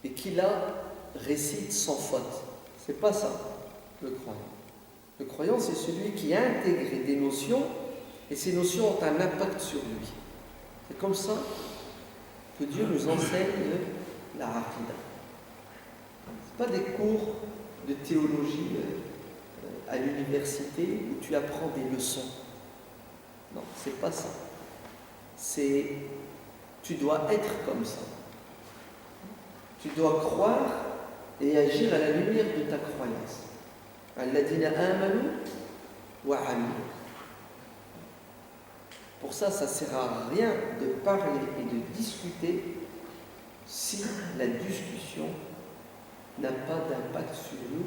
Et qui la récite sans faute. C'est pas ça, le croyant. Le croyant, c'est celui qui a intégré des notions et ces notions ont un impact sur lui. C'est comme ça que Dieu nous enseigne la Aqidah. Ce pas des cours de théologie à l'université où tu apprends des leçons. Non, c'est pas ça. C'est tu dois être comme ça. Tu dois croire et agir à la lumière de ta croyance. Alladina amanu wa amilu. Pour ça, ça ne sert à rien de parler et de discuter si la discussion n'a pas d'impact sur nous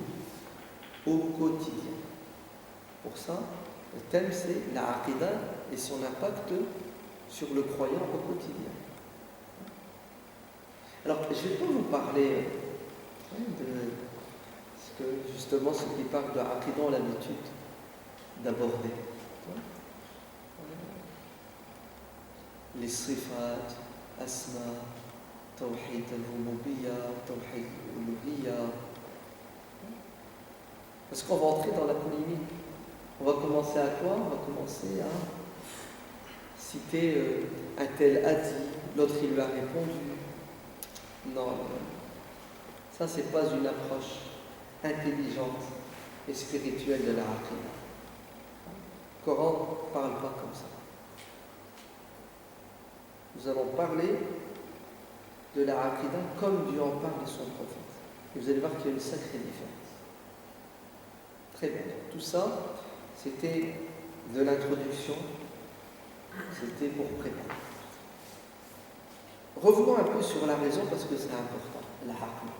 au quotidien. Pour ça, le thème c'est la Aqidah et son impact sur le croyant au quotidien. Alors, je ne vais pas vous parler de ce que justement ceux qui parlent de Aqidah ont l'habitude d'aborder. Les sifat, asma, tawhid al-rububiyya, tawhid al-uluhiyya. Parce qu'on va entrer dans la polémique. On va commencer à quoi? On va commencer à citer un tel a dit, l'autre il lui a répondu. Non, ça c'est pas une approche intelligente et spirituelle de la Aqidah. Le Coran ne parle pas comme ça. Nous allons parler de la Aqidah comme Dieu en parle de son prophète. Et vous allez voir qu'il y a une sacrée différence. Très bien. Tout ça, c'était de l'introduction, c'était pour préparer. Revenons un peu sur la raison parce que c'est important, la Aqidah.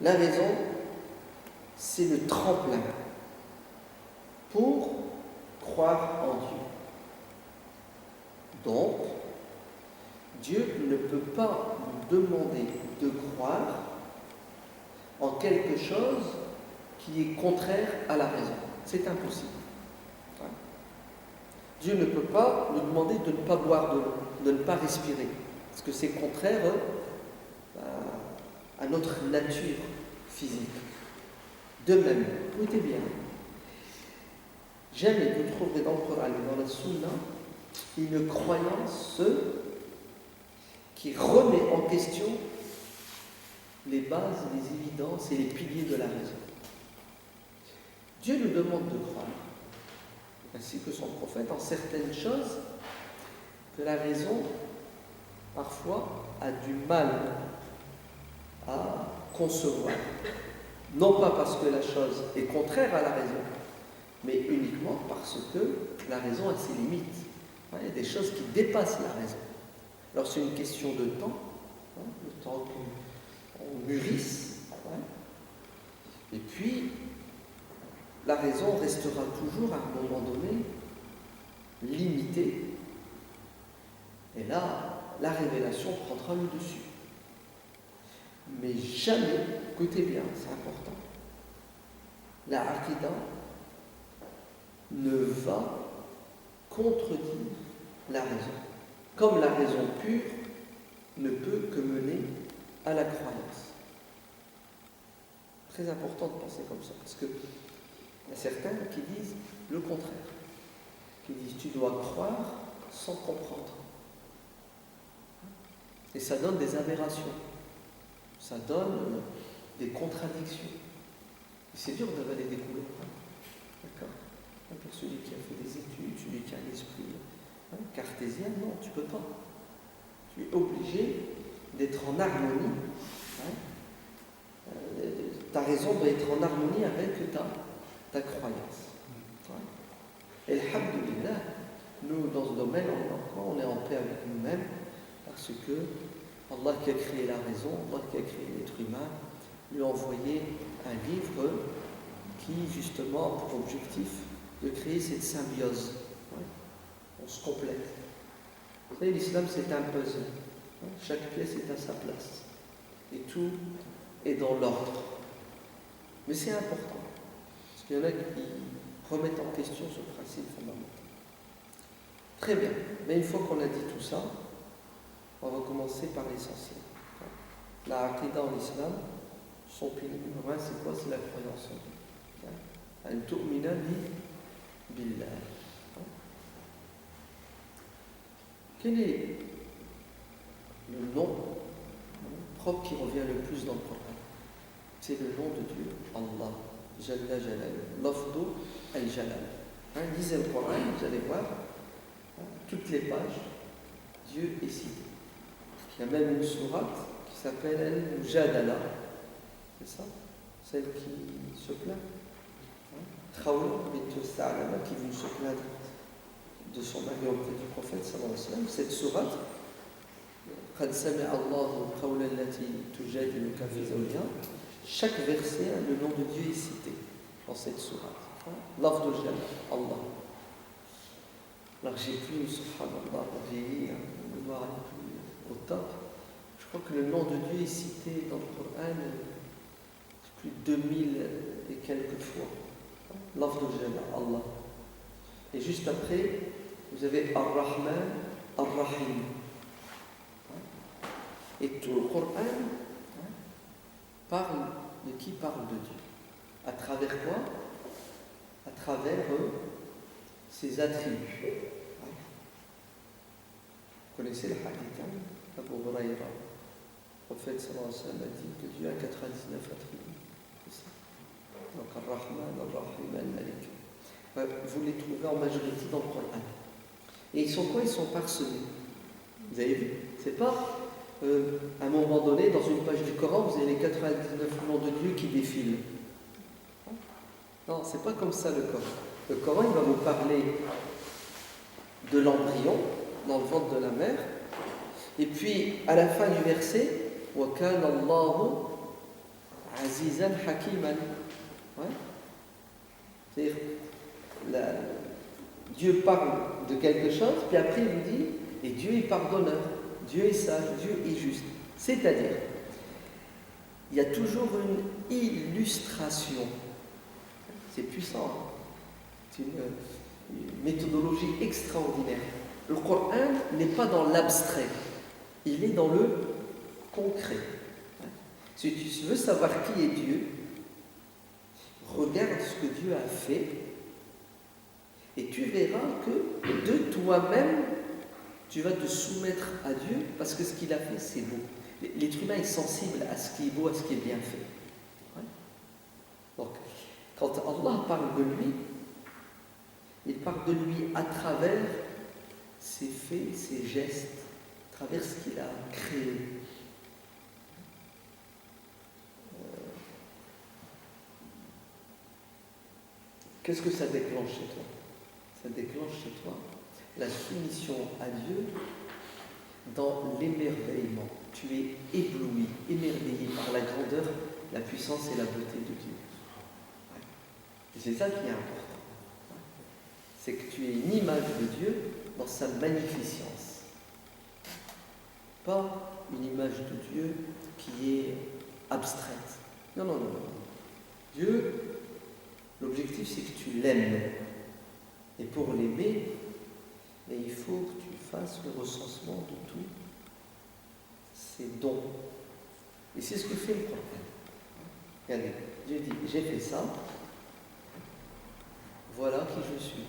La raison, c'est le tremplin pour croire en Dieu. Donc, Dieu ne peut pas nous demander de croire en quelque chose qui est contraire à la raison. C'est impossible. Dieu ne peut pas nous demander de ne pas boire de l'eau, de ne pas respirer, parce que c'est contraire à notre nature physique. De même, écoutez bien, jamais vous trouverez dans le Coran et dans la Sunna une croyance qui remet en question les bases, les évidences et les piliers de la raison. Dieu nous demande de croire, ainsi que son prophète, en certaines choses que la raison, parfois, a du mal à concevoir. Non pas parce que la chose est contraire à la raison, mais uniquement parce que la raison a ses limites. Il y a des choses qui dépassent la raison. Alors c'est une question de temps, le temps qu'on mûrisse, et puis la raison restera toujours à un moment donné limitée, et là la révélation prendra le dessus. Mais jamais, écoutez bien, c'est important, la Aqidah ne va contredire la raison, comme la raison pure ne peut que mener à la croyance. Très important de penser comme ça, parce qu'il y a certains qui disent le contraire, qui disent tu dois croire sans comprendre. Et ça donne des aberrations, ça donne des contradictions. Et c'est dur de les découvrir. D'accord. Pour celui qui a fait des études, celui qui a l'esprit cartésien, non, tu ne peux pas. Tu es obligé d'être en harmonie. Ta raison doit être en harmonie avec ta croyance. Et alhamdoulilah, nous, dans ce domaine, on est en paix avec nous-mêmes, parce que Allah qui a créé la raison, Allah qui a créé l'être humain, lui a envoyé un livre qui, justement, a pour objectif de créer cette symbiose. On se complète. Vous savez, l'islam, c'est un puzzle. Chaque pièce est à sa place. Et tout est dans l'ordre. Mais c'est important. Parce qu'il y en a qui remettent en question ce principe fondamental. Très bien. Mais une fois qu'on a dit tout ça, on va commencer par l'essentiel. La aqidah en islam, son pilier numéro 1, c'est quoi? C'est la croyance en Dieu. An tu'mina billah. Quel est le nom propre qui revient le plus dans le Coran? C'est le nom de Dieu, Allah, Jalla Jalal, Lafdu al-Jalal. Lisez le Coran, vous allez voir, toutes les pages, Dieu est cité. Il y a même une sourate qui s'appelle Al-Mujadala, c'est ça? Celle qui se plaint. Khawla bint Sa'laba qui veut se plaindre de son mari auprès du prophète sallallahu alayhi wa sallam. Cette sourate, قد سمع الله قول التي تجادلك في زوجها. Chaque verset, le nom de Dieu est cité dans cette sourate. Lafdul Jalal, Allah. Alors j'ai plus, subhanallah, vieilli, le mémoire est plus au top. Je crois que le nom de Dieu est cité dans le Coran plus de 2000 et quelques fois. Lafdul Jalal, Allah. Et juste après, vous avez Ar-Rahman, Ar-Rahim. Et tout le Coran parle de qui? Parle de Dieu. À travers quoi? À travers ses attributs. Vous connaissez le hadith, Abu Huraira. Le prophète sallallahu alayhi wa sallam a dit que Dieu a 99 attributs. C'est ça. Donc Ar-Rahman, Ar-Rahim, Al-Malik. Vous les trouvez en majorité dans le Coran. Et ils sont quoi? Ils sont parsemés. Vous avez vu? C'est pas à un moment donné, dans une page du Coran, vous avez les 99 noms de Dieu qui défilent. Non, c'est pas comme ça le Coran. Le Coran, il va vous parler de l'embryon dans le ventre de la mère. Et puis, à la fin du verset, wa kana Allahu azizan hakiman. C'est-à-dire, Dieu parle de quelque chose, puis après il vous dit, et Dieu est pardonneur, Dieu est sage, Dieu est juste. C'est-à-dire, il y a toujours une illustration. C'est puissant. C'est une méthodologie extraordinaire. Le Coran n'est pas dans l'abstrait, il est dans le concret. Si tu veux savoir qui est Dieu, regarde ce que Dieu a fait et tu verras que de toi-même, tu vas te soumettre à Dieu parce que ce qu'il a fait, c'est beau. L'être humain est sensible à ce qui est beau, à ce qui est bien fait. Donc, quand Allah parle de lui, il parle de lui à travers ses faits, ses gestes, à travers ce qu'il a créé. Qu'est-ce que ça déclenche chez toi? Ça déclenche chez toi la soumission à Dieu dans l'émerveillement. Tu es ébloui, émerveillé par la grandeur, la puissance et la beauté de Dieu. Et c'est ça qui est important. C'est que tu es une image de Dieu dans sa magnificence. Pas une image de Dieu qui est abstraite. Non, non, non, non. Dieu, l'objectif c'est que tu l'aimes. Et pour l'aimer, il faut que tu fasses le recensement de tous ses dons. Et c'est ce que fait le Coran. Regardez, Dieu dit, j'ai fait ça, voilà qui je suis.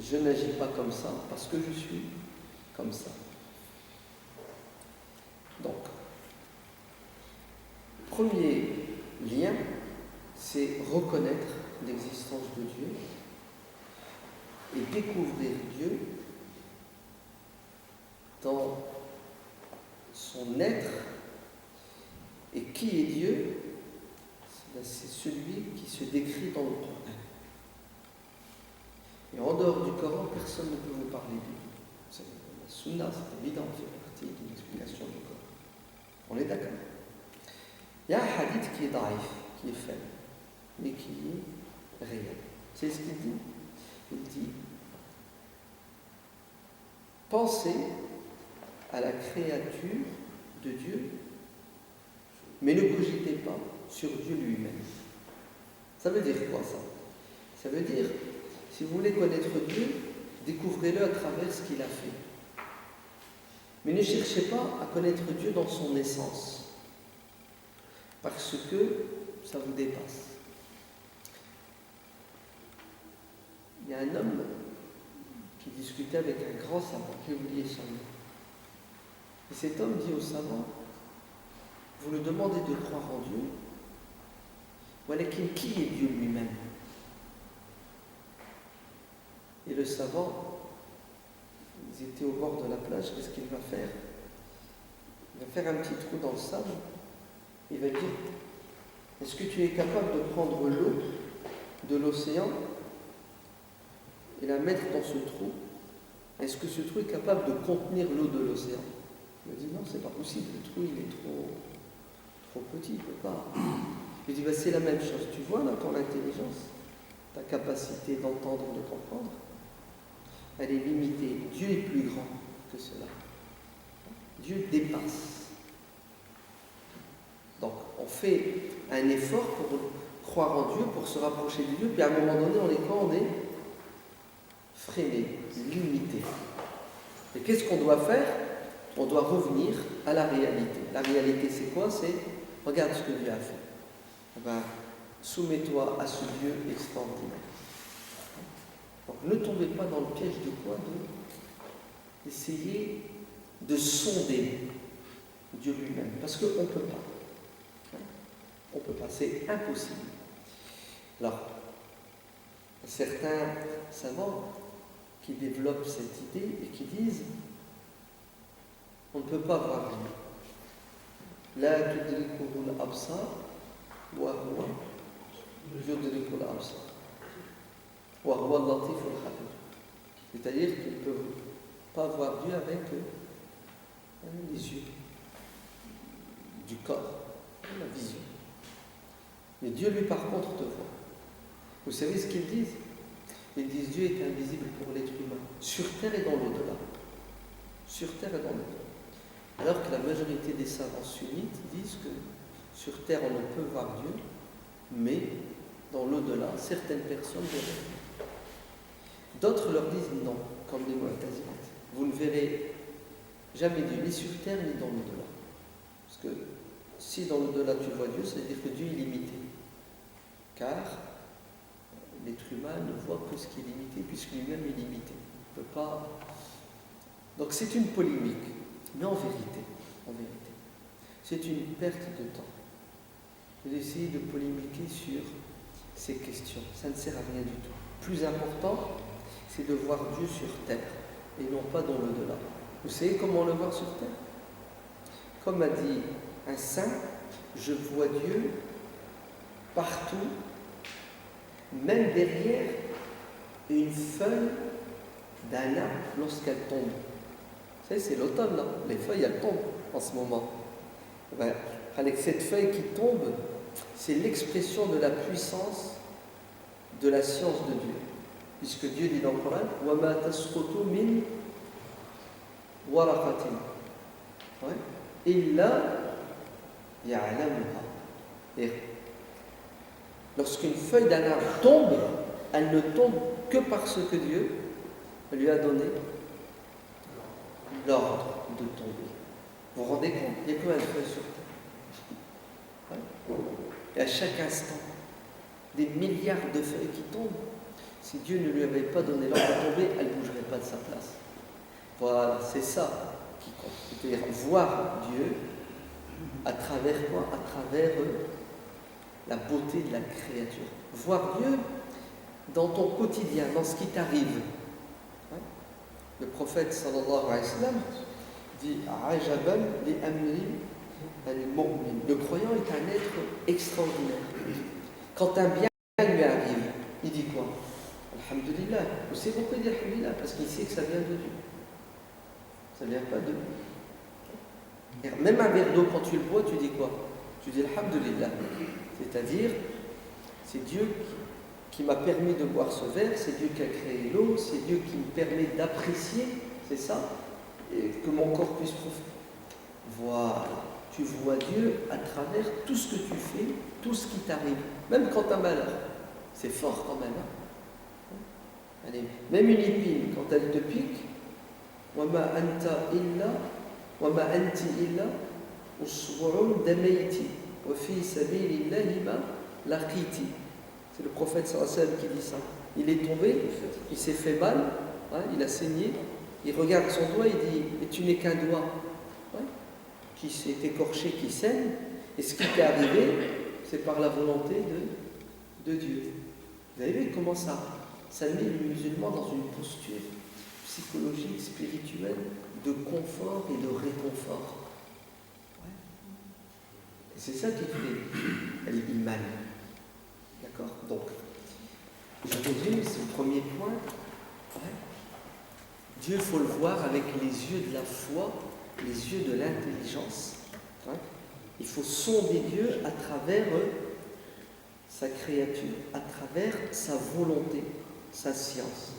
Je n'agis pas comme ça parce que je suis comme ça. Donc, premier lien, c'est reconnaître l'existence de Dieu et découvrir Dieu dans son être. Et qui est Dieu? C'est celui qui se décrit dans le Coran. Et en dehors du Coran, personne ne peut vous parler de Dieu. La Sunna, c'est évident, fait partie de l'explication du Coran. On est d'accord. Il y a un hadith qui est daïf, qui est faible, mais qui est réel. C'est ce qu'il dit. Il dit, pensez à la créature de Dieu, mais ne cogitez pas sur Dieu lui-même. Ça veut dire quoi ça? Ça veut dire, si vous voulez connaître Dieu, découvrez-le à travers ce qu'il a fait. Mais ne cherchez pas à connaître Dieu dans son essence, parce que ça vous dépasse. Il y a un homme qui discutait avec un grand savant, j'ai oublié son nom. Et cet homme dit au savant, vous lui demandez de croire en Dieu, voilà qui est Dieu lui-même? Et le savant, ils étaient au bord de la plage, qu'est-ce qu'il va faire? Il va faire un petit trou dans le sable, il va dire, est-ce que tu es capable de prendre l'eau de l'océan et la mettre dans ce trou? Est-ce que ce trou est capable de contenir l'eau de l'océan? Il me dit non, c'est pas possible, le trou il est trop petit, il ne peut pas. Je dis c'est la même chose, tu vois là ton intelligence, ta capacité d'entendre, de comprendre, elle est limitée. Dieu est plus grand que cela. Dieu dépasse. Donc on fait un effort pour croire en Dieu, pour se rapprocher de Dieu, puis à un moment donné on est quoi? On est freiné, limité. Et qu'est-ce qu'on doit faire? On doit revenir à la réalité. La réalité, c'est quoi? C'est, regarde ce que Dieu a fait. Eh ben, soumets-toi à ce Dieu extraordinaire. Donc, ne tombez pas dans le piège de quoi? D'essayer de sonder Dieu lui-même. Parce qu'on ne peut pas. On ne peut pas, c'est impossible. Alors, certains savants qui développent cette idée et qui disent on ne peut pas voir Dieu. La tudrikuhu al-absar wa huwa yudriku al-absar wa huwa al-latif al-khabir. C'est-à-dire qu'ils ne peuvent pas voir Dieu avec les yeux du corps, la vision. Mais Dieu, lui, par contre, te voit. Vous savez ce qu'ils disent? Ils disent Dieu est invisible pour l'être humain, sur terre et dans l'au-delà. Sur terre et dans l'au-delà. Alors que la majorité des savants sunnites disent que sur terre on ne peut voir Dieu, mais dans l'au-delà, certaines personnes verront. D'autres leur disent non, comme les Mu'tazilites. Vous ne verrez jamais Dieu, ni sur terre, ni dans l'au-delà. Parce que si dans l'au-delà tu vois Dieu, ça veut dire que Dieu est limité. Car l'être humain ne voit que ce qui est limité, puisque lui-même est limité. Il ne peut pas. Donc c'est une polémique. Mais en vérité, c'est une perte de temps d'essayer de polémiquer sur ces questions. Ça ne sert à rien du tout. Plus important, c'est de voir Dieu sur terre et non pas dans l'au-delà. Vous savez comment le voir sur terre? Comme a dit un saint, je vois Dieu partout, même derrière une feuille d'un arbre lorsqu'elle tombe. Vous savez, c'est l'automne, là. Les feuilles, elles tombent en ce moment. Ben, avec cette feuille qui tombe, c'est l'expression de la puissance de la science de Dieu. Puisque Dieu dit dans le Coran, وَمَا تَسْقُطُ مِنْ وَرَقَةٍ إِلَّا يَعْلَمُهَا. Et lorsqu'une feuille d'un arbre tombe, elle ne tombe que parce que Dieu lui a donné l'ordre de tomber. Vous vous rendez compte? Il y a combien de feuilles sur terre? Et à chaque instant, des milliards de feuilles qui tombent. Si Dieu ne lui avait pas donné l'ordre de tomber, elle ne bougerait pas de sa place. Voilà, c'est ça qui compte. C'est-à-dire voir Dieu à travers quoi? À travers la beauté de la créature. Voir Dieu dans ton quotidien, dans ce qui t'arrive. Ouais. Le prophète sallallahu alayhi wa sallam dit Ajaban li amri al-mu'min. Le croyant est un être extraordinaire. Quand un bien lui arrive, il dit quoi? Alhamdulillah. Vous savez pourquoi il dit Alhamdulillah? Parce qu'il sait que ça vient de Dieu. Ça ne vient pas de lui. Même un verre d'eau, quand tu le bois, tu dis quoi? Tu dis Alhamdulillah. C'est-à-dire, c'est Dieu qui m'a permis de boire ce verre, c'est Dieu qui a créé l'eau, c'est Dieu qui me permet d'apprécier, c'est ça, et que mon corps puisse profiter. Voilà. Tu vois Dieu à travers tout ce que tu fais, tout ce qui t'arrive, même quand tu as malheur. C'est fort quand même. Hein. Allez, même une épine, quand elle te pique, وَمَا أَنْتَ إِلَّا وَمَا أَنْتِ إِلَّا أُصْبُعٌ دَمَيْتِ وَفِي سَبِيلِ اللَّهِ مَا لَقِيتِ. C'est le prophète sallallahu alayhi wa sallam qui dit ça. Il est tombé, il s'est fait mal, hein, il a saigné, il regarde son doigt, il dit « Mais tu n'es qu'un doigt. Ouais, qui s'est écorché, qui saigne, et ce qui t'est arrivé, c'est par la volonté de Dieu. » Vous avez vu comment ça met le musulman dans une posture psychologique, spirituelle, de confort et de réconfort. Ouais. Et c'est ça qui fait l'iman. D'accord? Donc, je résume, c'est le premier point. Ouais. Dieu, il faut le voir avec les yeux de la foi, les yeux de l'intelligence. Ouais. Il faut sonder Dieu à travers sa créature, à travers sa volonté, sa science.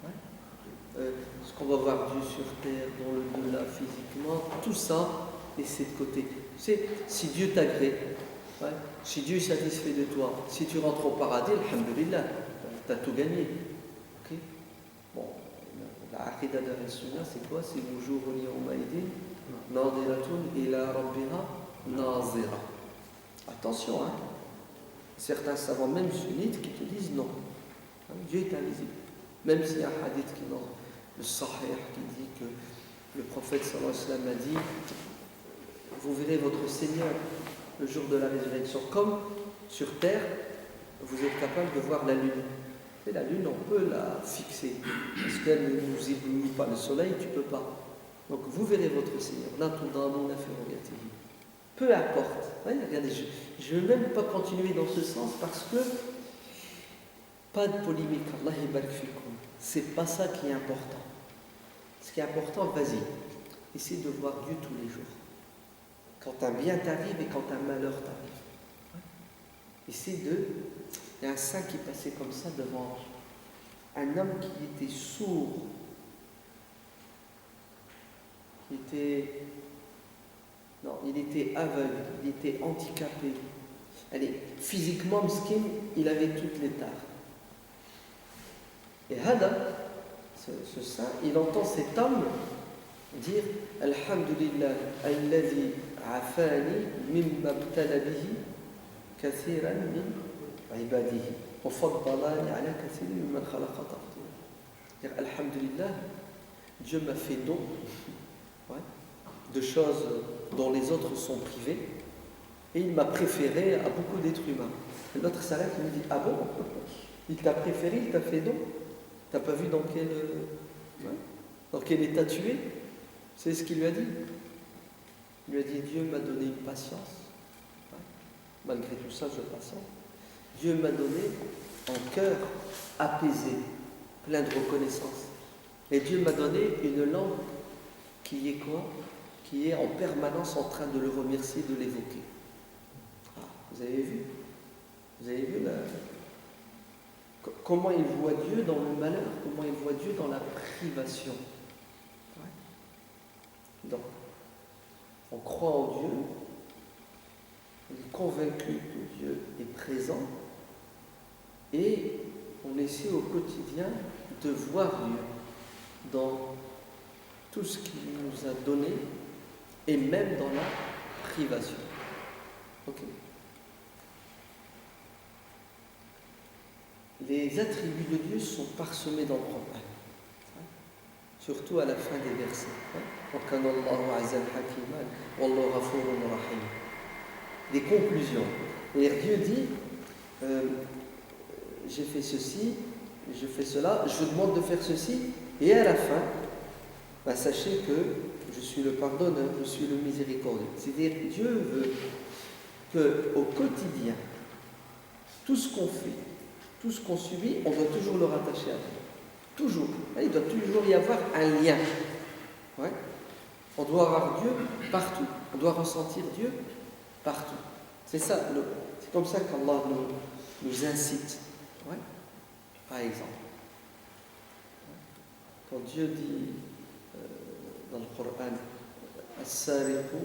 Ouais. Ce qu'on va voir Dieu sur terre, dans le delà, physiquement, tout ça, laissez de côté. Tu sais, si Dieu t'agrée, ouais, si Dieu est satisfait de toi, si tu rentres au paradis, alhamdulillah, tu as tout gagné. Okay. Bon, la aqidah de al-Sunnah, c'est quoi? C'est Wujurun yawma'idin nadiratun ila rabbiha nazira. Attention, hein. Certains savants, même sunnites, qui te disent non. Hein, Dieu est invisible. Même s'il y a un hadith qui est dans le Sahih qui dit que le prophète sallallahu alayhi wa sallam a dit vous verrez votre Seigneur le jour de la résurrection, comme sur terre, vous êtes capable de voir la lune. Et la lune, on peut la fixer, parce qu'elle ne nous éblouit pas. Le soleil, tu ne peux pas. Donc vous verrez votre Seigneur. Peu importe. Ouais, regardez, je ne vais même pas continuer dans ce sens, parce que pas de polémique. Allah yabarak fikum. C'est pas ça qui est important. Ce qui est important, vas-y, essaie de voir Dieu tous les jours. Quand un bien t'arrive et quand un malheur t'arrive. Essaie de... Il y a un saint qui passait comme ça devant un homme qui était sourd, il était aveugle, il était handicapé. Allez, physiquement, Mskin, il avait toutes les tares. Et Hada, ce saint, il entend cet homme dire Alhamdulillah, alladhi afani mimma btala bihi kathiran min ibadihi wa faddalani ala kathirin mimman khalaqa tafdila. Alhamdulillah, Dieu m'a fait don, ouais, de choses dont les autres sont privés, et il m'a préféré à beaucoup d'êtres humains. Et l'autre s'arrête et me dit ah bon, il t'a préféré, il t'a fait don. T'as pas vu dans quel état tu es? C'est ce qu'il lui a dit. Il lui a dit Dieu m'a donné une patience. Ouais. Malgré tout ça, je patiente. Dieu m'a donné un cœur apaisé, plein de reconnaissance. Et Dieu m'a donné une langue qui est quoi? Qui est en permanence en train de le remercier, de l'évoquer. Ah, vous avez vu? Vous avez vu comment il voit Dieu dans le malheur, comment il voit Dieu dans la privation. Ouais. Donc, on croit en Dieu, on est convaincu que Dieu est présent, et on essaie au quotidien de voir Dieu dans tout ce qu'il nous a donné, et même dans la privation. Ok. les attributs de Dieu sont parsemés dans le Coran, surtout à la fin des versets. Des conclusions. Et Dieu dit, j'ai fait ceci, je fais cela, je vous demande de faire ceci, et à la fin, sachez que je suis le pardonneur, je suis le miséricordieux. C'est-à-dire que Dieu veut qu'au quotidien, tout ce qu'on fait, tout ce qu'on subit, on doit toujours le rattacher à Dieu. Toujours. Il doit toujours y avoir un lien. Ouais. On doit avoir Dieu partout. On doit ressentir Dieu partout. C'est ça, c'est comme ça qu'Allah nous incite. Ouais. Par exemple, quand Dieu dit dans le Coran, As-sariqu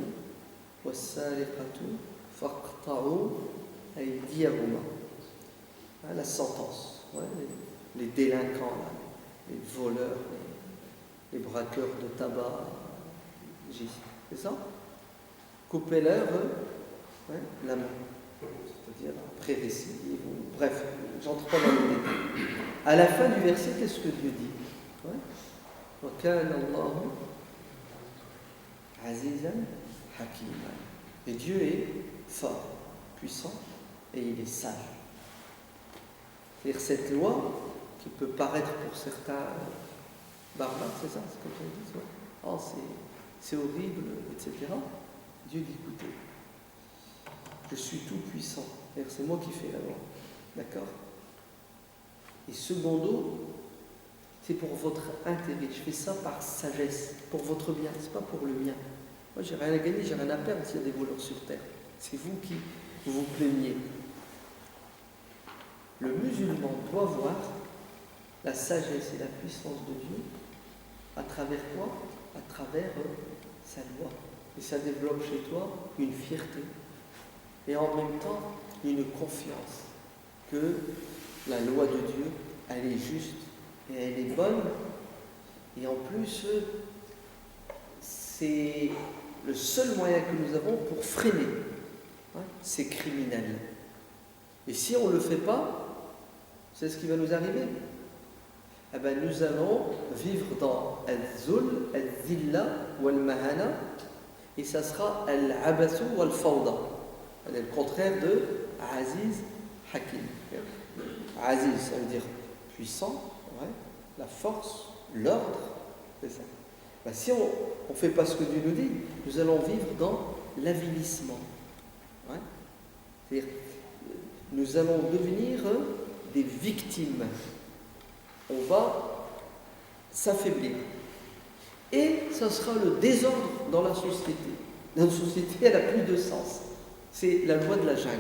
was-sariqatu faqta'u aydiyahuma. La sentence. Ouais, les délinquants, là, les voleurs, les braqueurs de tabac, c'est ça? Coupez-leur la main, c'est-à-dire après récidive, bref, j'entre pas dans les détails. À la fin du verset, qu'est-ce que Dieu dit? Wa kana Allahu azizan hakiman. Et Dieu est fort, puissant, et il est sage. C'est-à-dire cette loi qui peut paraître pour certains barbares, c'est ça, c'est comme ça qu'ils disent, oh, c'est horrible, etc. Dieu dit, écoutez, je suis tout puissant, c'est moi qui fais la loi, d'accord? Et secondo, c'est pour votre intérêt, je fais ça par sagesse, pour votre bien, c'est pas pour le mien. Moi, j'ai rien à gagner, j'ai rien à perdre s'il y a des voleurs sur terre. C'est vous qui vous plaignez. Le musulman doit voir la sagesse et la puissance de Dieu à travers quoi? À travers sa loi. Et ça développe chez toi une fierté et en même temps une confiance que la loi de Dieu, elle est juste et elle est bonne. Et en plus, c'est le seul moyen que nous avons pour freiner ces criminels. Et si on ne le fait pas, c'est ce qui va nous arriver. Eh bien, nous allons vivre dans al-zul, al-zilla ou al-mahana, et ça sera al-abasu ou al-fawda. C'est le contraire de Aziz Hakim. Aziz, ça veut dire puissant, ouais, la force, l'ordre, c'est ça. Ben, si on ne fait pas ce que Dieu nous dit, nous allons vivre dans l'avilissement. Ouais. C'est-à-dire, nous allons devenir des victimes. On va s'affaiblir. Et ça sera le désordre dans la société. Dans la société, elle n'a plus de sens. C'est la loi de la jungle.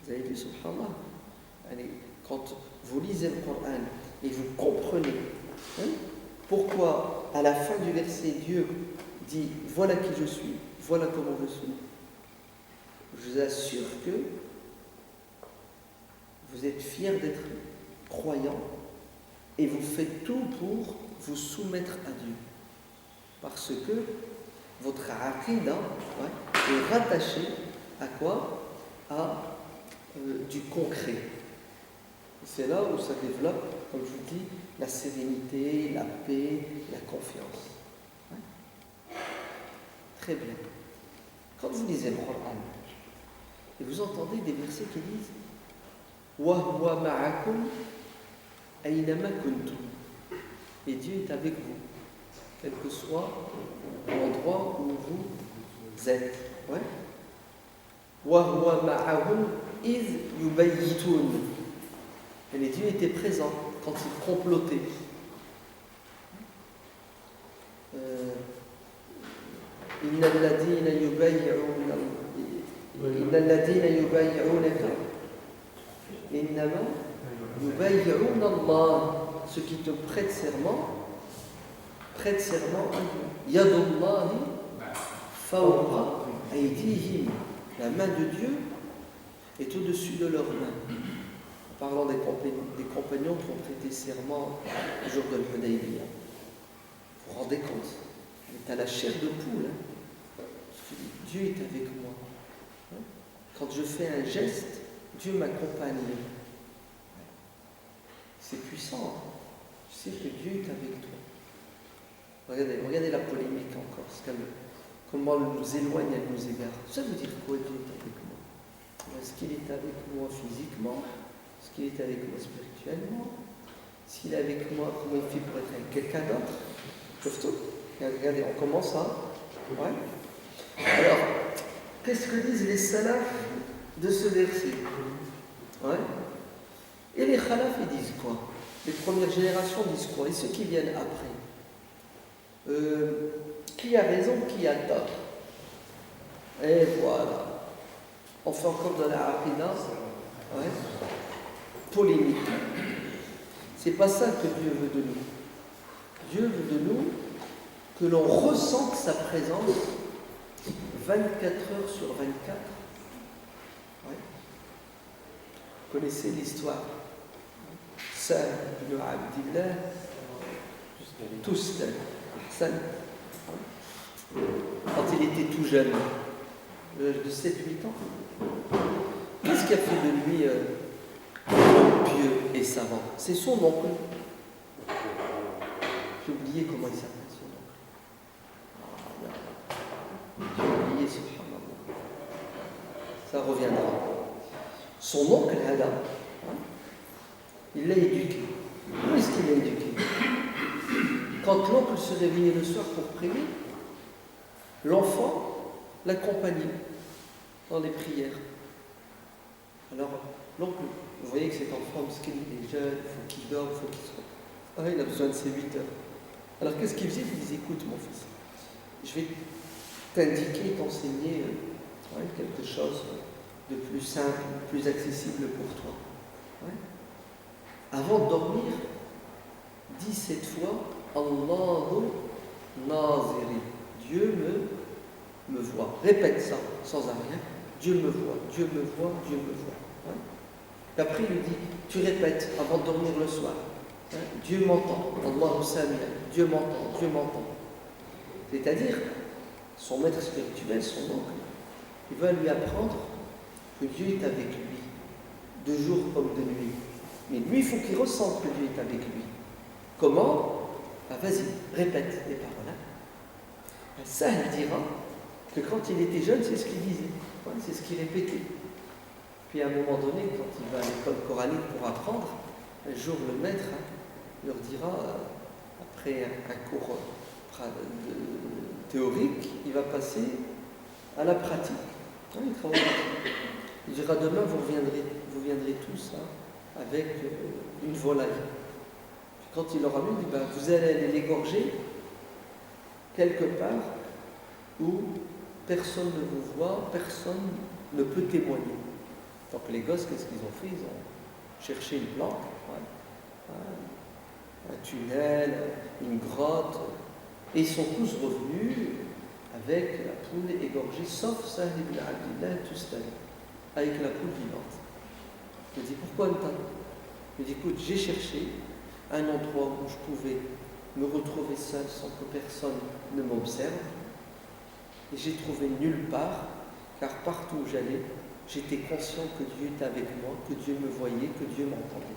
Vous avez vu, subhanallah. Allez, quand vous lisez le Coran et vous comprenez pourquoi, à la fin du verset, Dieu dit « Voilà qui je suis, voilà comment je suis », je vous assure que vous êtes fiers d'être croyants et vous faites tout pour vous soumettre à Dieu. Parce que votre aqida est rattachée à quoi? À du concret. Et c'est là où ça développe, comme je vous dis, la sérénité, la paix, la confiance. Très bien. Quand vous lisez le Coran, et vous entendez des versets qui disent Wa huwa ma'akum aynama kuntum. Et Dieu est avec vous, quel que soit l'endroit où vous êtes. Ouais. Wa huwa ma'ahum iz yubayyitun. Et les dieux étaient présents quand ils complotaient. Inna alladhina yubayyi'una Inna alladhina yubayyi'unaka innama yubayyi'una Allah. Ceux qui te prêtent serment à Dieu. Yadullahi fawqa aydihim. La main de Dieu est au-dessus de leurs mains. En parlant des compagnons qui ont prêté serment au jour de l'Hudaybiyah. Vous vous rendez compte? On est à la chair de poule. Dieu est avec moi. Quand je fais un geste, Dieu m'accompagne. puissant. Tu sais que Dieu est avec toi. Regardez la polémique encore. Comment elle nous éloigne, elle nous égare. Ça veut dire quoi, Dieu est avec moi? Est-ce qu'il est avec moi physiquement? Est-ce qu'il est avec moi spirituellement? S'il est avec moi, comment il fait pour être avec quelqu'un d'autre? Sauf tout. Regardez, on commence à... Ouais. Alors, qu'est-ce que disent les salafs de ce verset? Ouais. Et les khalafs, ils disent quoi? Les premières générations disent quoi? Et ceux qui viennent après? Qui a raison, qui a tort? Et voilà. On fait encore de la aqida, ouais. Polémique. C'est pas ça que Dieu veut de nous. Dieu veut de nous que l'on ressente sa présence 24 heures sur 24. Ouais. Vous connaissez l'histoire. Sahl ibn Abdillah, tous Hassan, quand il était tout jeune, de 7-8 ans, qu'est-ce qui a fait de lui pieux et savant? C'est son oncle. J'ai oublié comment il s'appelle, son oncle. J'ai oublié, subhanallah. Ça reviendra. Son oncle, Hada, il l'a éduqué. Où est-ce qu'il l'a éduqué? Quand l'oncle se réveillait le soir pour prier, l'enfant l'accompagnait dans les prières. Alors, l'oncle, vous voyez que cet enfant, parce qu'il est jeune, il faut qu'il dorme, il faut qu'il soit... Ah, il a besoin de ses 8 heures. Alors, qu'est-ce qu'il faisait? Il disait, écoute, mon fils, je vais t'indiquer, t'enseigner quelque chose de plus simple, de plus accessible pour toi. Ouais. Avant de dormir, dis cette fois, Allahu Naziri. Dieu me voit. Répète ça sans arrêt. Dieu me voit, Dieu me voit, Dieu me voit. Hein? Et après, il lui dit, tu répètes avant de dormir le soir. Hein? Dieu m'entend. Allahu Samia. Dieu m'entend, Dieu m'entend. C'est-à-dire, son maître spirituel, son oncle, il va lui apprendre que Dieu est avec lui, de jour comme de nuit. Mais lui, il faut qu'il ressente que Dieu est avec lui. Comment? Ah, vas-y, répète les paroles. Ça, il dira que quand il était jeune, c'est ce qu'il disait, c'est ce qu'il répétait. Puis à un moment donné, quand il va à l'école coranique pour apprendre, un jour le maître leur dira, après un cours théorique, il va passer à la pratique. Il dira, demain, vous viendrez tous avec une volaille. Puis quand il leur a mis, il dit, vous allez aller l'égorger quelque part où personne ne vous voit, personne ne peut témoigner. Donc les gosses, qu'est-ce qu'ils ont fait? Ils ont cherché une planque, un tunnel, une grotte, et ils sont tous revenus avec la poule égorgée, sauf Sahl ibn Abdillah Tustari, avec la poule vivante. Il dit, pourquoi ne pas? Il dit, écoute, j'ai cherché un endroit où je pouvais me retrouver seul sans que personne ne m'observe. Et j'ai trouvé nulle part, car partout où j'allais, j'étais conscient que Dieu était avec moi, que Dieu me voyait, que Dieu m'entendait.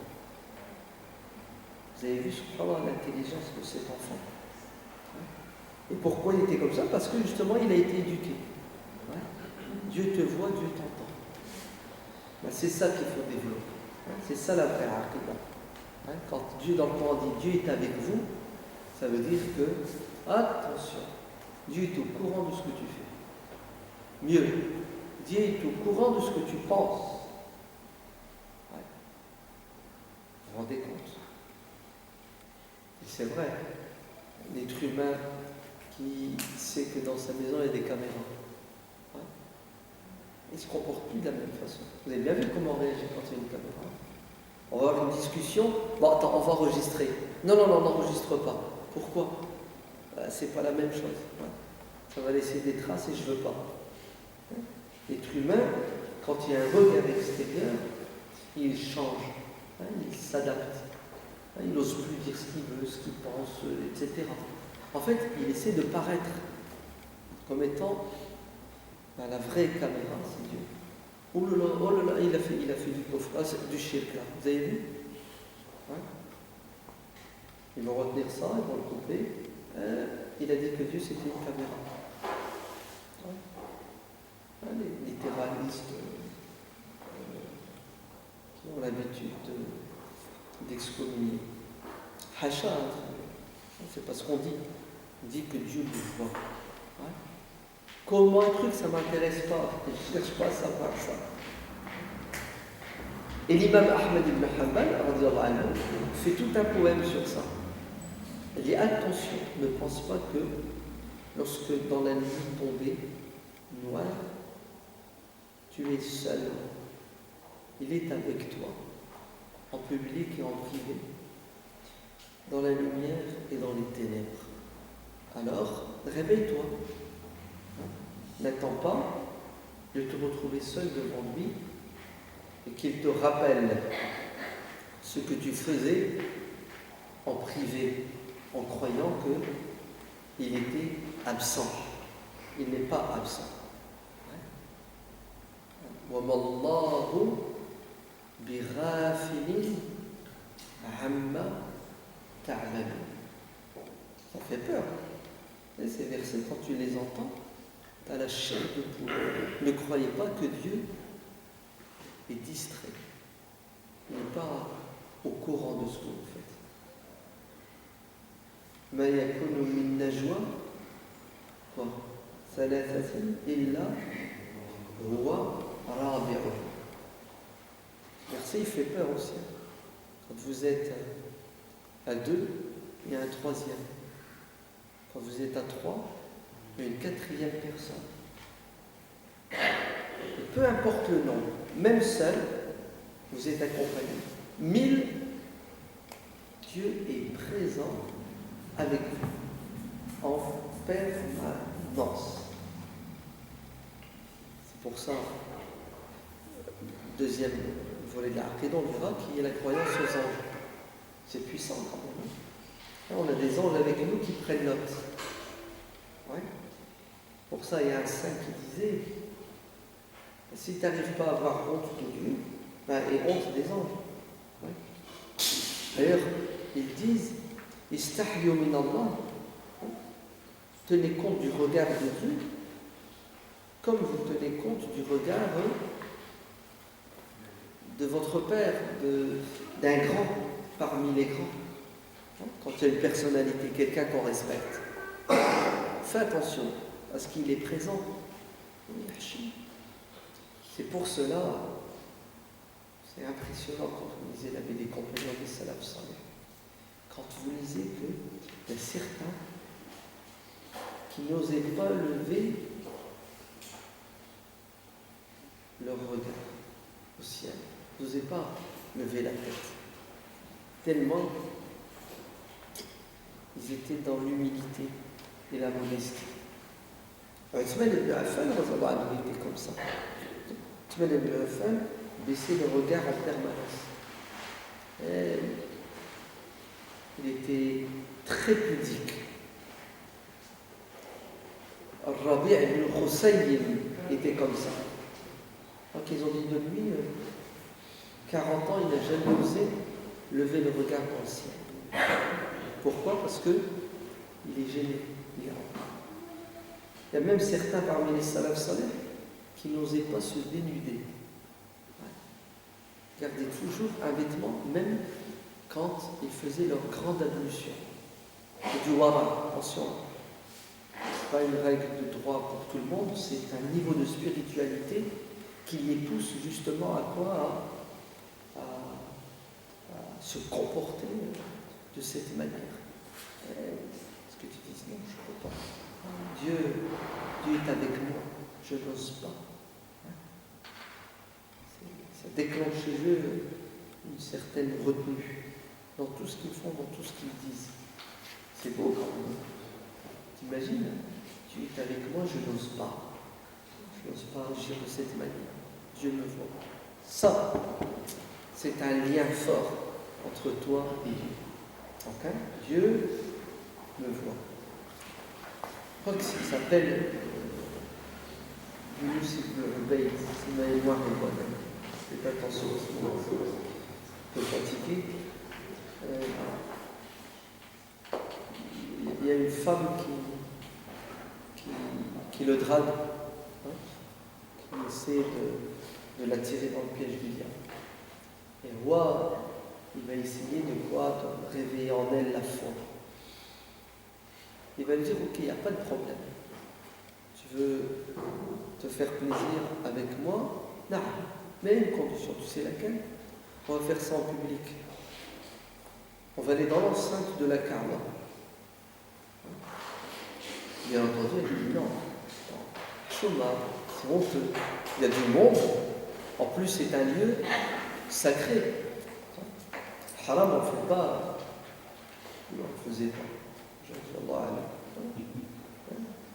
Vous avez vu, subhanallah, l'intelligence de cet enfant. Et pourquoi il était comme ça? Parce que justement, il a été éduqué. Dieu te voit, Dieu t'entend. C'est ça qu'il faut développer. C'est ça la vraie aqida. Quand Dieu dans le Coran dit Dieu est avec vous, ça veut dire que, attention, Dieu est au courant de ce que tu fais. Mieux, Dieu est au courant de ce que tu penses. Vous vous rendez compte? Et c'est vrai, l'être humain qui sait que dans sa maison il y a des caméras, il ne se comporte plus de la même façon. Vous avez bien vu comment on réagit quand il y a une caméra? On va avoir une discussion. Bon, attends, on va enregistrer. Non, n'enregistre pas. Pourquoi? C'est pas la même chose. Ça va laisser des traces et je veux pas. L'être humain, quand il y a un regard extérieur, il change, il s'adapte. Il n'ose plus dire ce qu'il veut, ce qu'il pense, etc. En fait, il essaie de paraître comme étant la vraie caméra, c'est Dieu. Oh là là, il a fait du pauvre, du shirk là. Vous avez vu? Ils vont retenir ça, ils vont le couper. Il a dit que Dieu c'était une caméra. Les littéralistes qui ont l'habitude d'excommunier. Hacha, c'est pas ce qu'on dit. On dit que Dieu le voit. Comment un truc, ça ne m'intéresse pas. Je ne cherche pas à savoir ça. Et l'imam Ahmed ibn Hanbal fait tout un poème sur ça. Il dit attention, ne pense pas que lorsque dans la nuit tombée, noire, tu es seul. Il est avec toi, en public et en privé, dans la lumière et dans les ténèbres. Alors, réveille-toi. N'attends pas de te retrouver seul devant lui et qu'il te rappelle ce que tu faisais en privé, en croyant qu'il était absent. Il n'est pas absent. وَمَا اللَّهُ بِغَافِلٍ عَمَّا تَعْمَلُونَ. Ça fait peur. Et ces versets, quand tu les entends, tu as la chair de poule. Ne croyez pas que Dieu est distrait. Il n'est pas au courant de ce que vous faites. ما يكون من نجوى ثلاثة إلا هو رابعهم. Verset, il fait peur aussi. Quand vous êtes à deux, il y a un troisième. Quand vous êtes à trois, il y a une quatrième personne. Et peu importe le nombre, même seul, vous êtes accompagné. 1000, Dieu est présent avec vous en permanence. C'est pour ça, deuxième volet de la Aqida, on verra qu'il y a la croyance aux anges. C'est puissant quand même. Là, on a des anges avec nous qui prennent note. Ouais. Pour ça, il y a un saint qui disait, si tu n'arrives pas à avoir honte de Dieu, et honte des anges. Ouais. D'ailleurs, ils disent, Istahyu min Allah, tenez compte du regard de Dieu, comme vous tenez compte du regard de votre père, d'un grand parmi les grands. Quand il y a une personnalité, quelqu'un qu'on respecte, fais attention à ce qu'il est présent. C'est pour cela, c'est impressionnant quand vous lisez la vie des compagnons des Salaf Salih. Quand vous lisez qu'il y a certains qui n'osaient pas lever leur regard au ciel, n'osaient pas lever la tête, tellement ils étaient dans l'humilité et la modestie. Othman ibn Affan, il était comme ça. Othman ibn Affan baissait le regard en permanence. Et il était très pudique. Rabi' ibn Hussayn était comme ça. Donc ils ont dit de lui, 40 ans, il n'a jamais osé lever le regard dans le ciel. Pourquoi ? Parce qu'il est gêné. Il y a même certains parmi les salaf salih qui n'osaient pas se dénuder. Gardaient toujours un vêtement, même quand ils faisaient leur grande ablution. C'est du wara, attention. Ce n'est pas une règle de droit pour tout le monde, c'est un niveau de spiritualité qui les pousse justement à quoi ? À se comporter de cette manière. Est-ce que tu dis non, je ne peux pas. Dieu est avec moi, je n'ose pas. Ça déclenche chez eux une certaine retenue dans tout ce qu'ils font, dans tout ce qu'ils disent. C'est beau quand même. T'imagines, tu es avec moi, je n'ose pas. Je n'ose pas agir de cette manière. Dieu me voit. Ça, c'est un lien fort entre toi et Dieu. Okay? Dieu me voit. Je crois qu'il s'appelle Yunus ibn Ubayd, si ma mémoire est bonne. Faites attention, sinon un peu fatigué. femme qui le drague, hein, qui essaie de l'attirer dans le piège du diable. Et le roi, il va essayer de quoi? De réveiller en elle la foi. Il va lui dire, ok, il n'y a pas de problème. Tu veux te faire plaisir avec moi? Non, mais une condition, tu sais laquelle? On va faire ça en public. On va aller dans l'enceinte de la Kaaba. Bien entendu, elle dit non. Chômage, c'est honteux. Il y a du monde. En plus, c'est un lieu sacré. Haram, on ne fait pas. On ne faisait pas.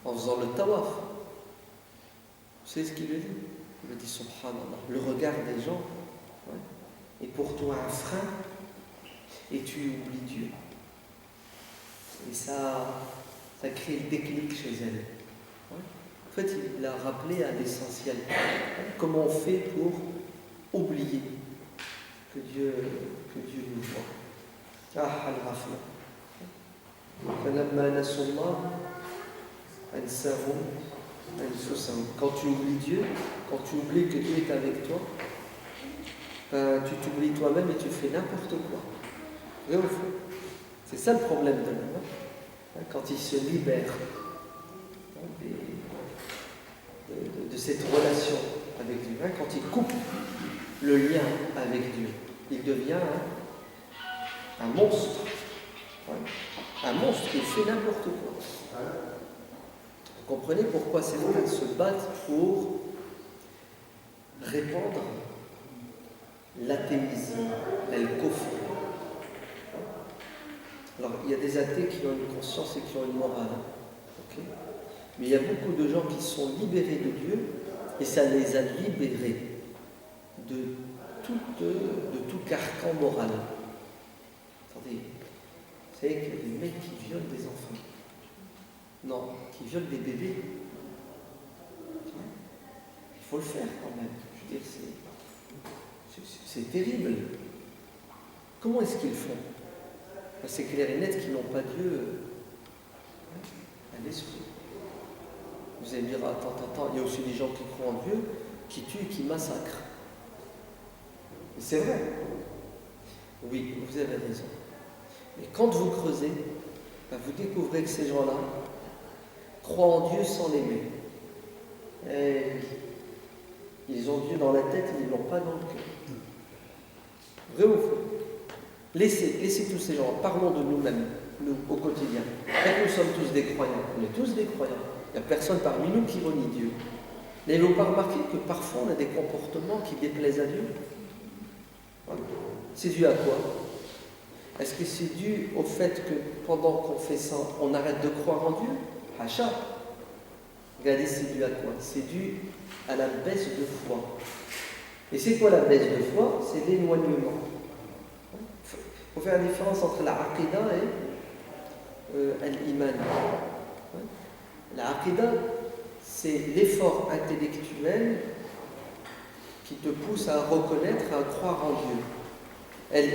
En faisant le tawaf. Vous savez ce qu'il lui dit? Il lui dit subhanallah. Le regard des gens est pour toi un frein et tu oublies Dieu. Et ça crée le déclic chez elle. En fait, il l'a rappelé à l'essentiel. Comment on fait pour oublier que Dieu nous voit. Ah, al-rafla. Quand tu oublies Dieu, quand tu oublies que Dieu est avec toi, tu t'oublies toi-même et tu fais n'importe quoi. Et au fond, c'est ça le problème de l'homme. Quand il se libère de cette relation avec Dieu, quand il coupe le lien avec Dieu, il devient un monstre. Un monstre qui fait n'importe quoi. Vous comprenez pourquoi certains se battent pour répandre l'athéisme, el-kufr. Alors, il y a des athées qui ont une conscience et qui ont une morale. Okay, mais il y a beaucoup de gens qui sont libérés de Dieu et ça les a libérés de tout carcan moral. Attendez, vous savez qu'il y a des mecs qui violent des enfants. Non, qui violent des bébés. Il faut le faire quand même. Je veux dire, c'est terrible. Comment est-ce qu'ils font? C'est clair et net qu'ils n'ont pas Dieu à l'esprit. Vous allez me dire, attends, il y a aussi des gens qui croient en Dieu, qui tuent, qui massacrent. Et c'est vrai. Oui, vous avez raison. Mais quand vous creusez, vous découvrez que ces gens-là croient en Dieu sans l'aimer. Et ils ont Dieu dans la tête, mais ils ne l'ont pas dans le cœur. Vrai ou faux? Laissez tous ces gens, parlons de nous-mêmes, nous, au quotidien. Et nous sommes tous des croyants, on est tous des croyants. Il n'y a personne parmi nous qui renie Dieu. N'avez-vous pas remarqué que parfois on a des comportements qui déplaisent à Dieu? Voilà. C'est dû à quoi? Est-ce que c'est dû au fait que pendant qu'on fait ça, on arrête de croire en Dieu? Hacha. Regardez, c'est dû à quoi? C'est dû à la baisse de foi. Et c'est quoi la baisse de foi? C'est l'éloignement. Il faut faire la différence entre la aqida et l'iman. La aqida, c'est l'effort intellectuel qui te pousse à reconnaître, à croire en Dieu.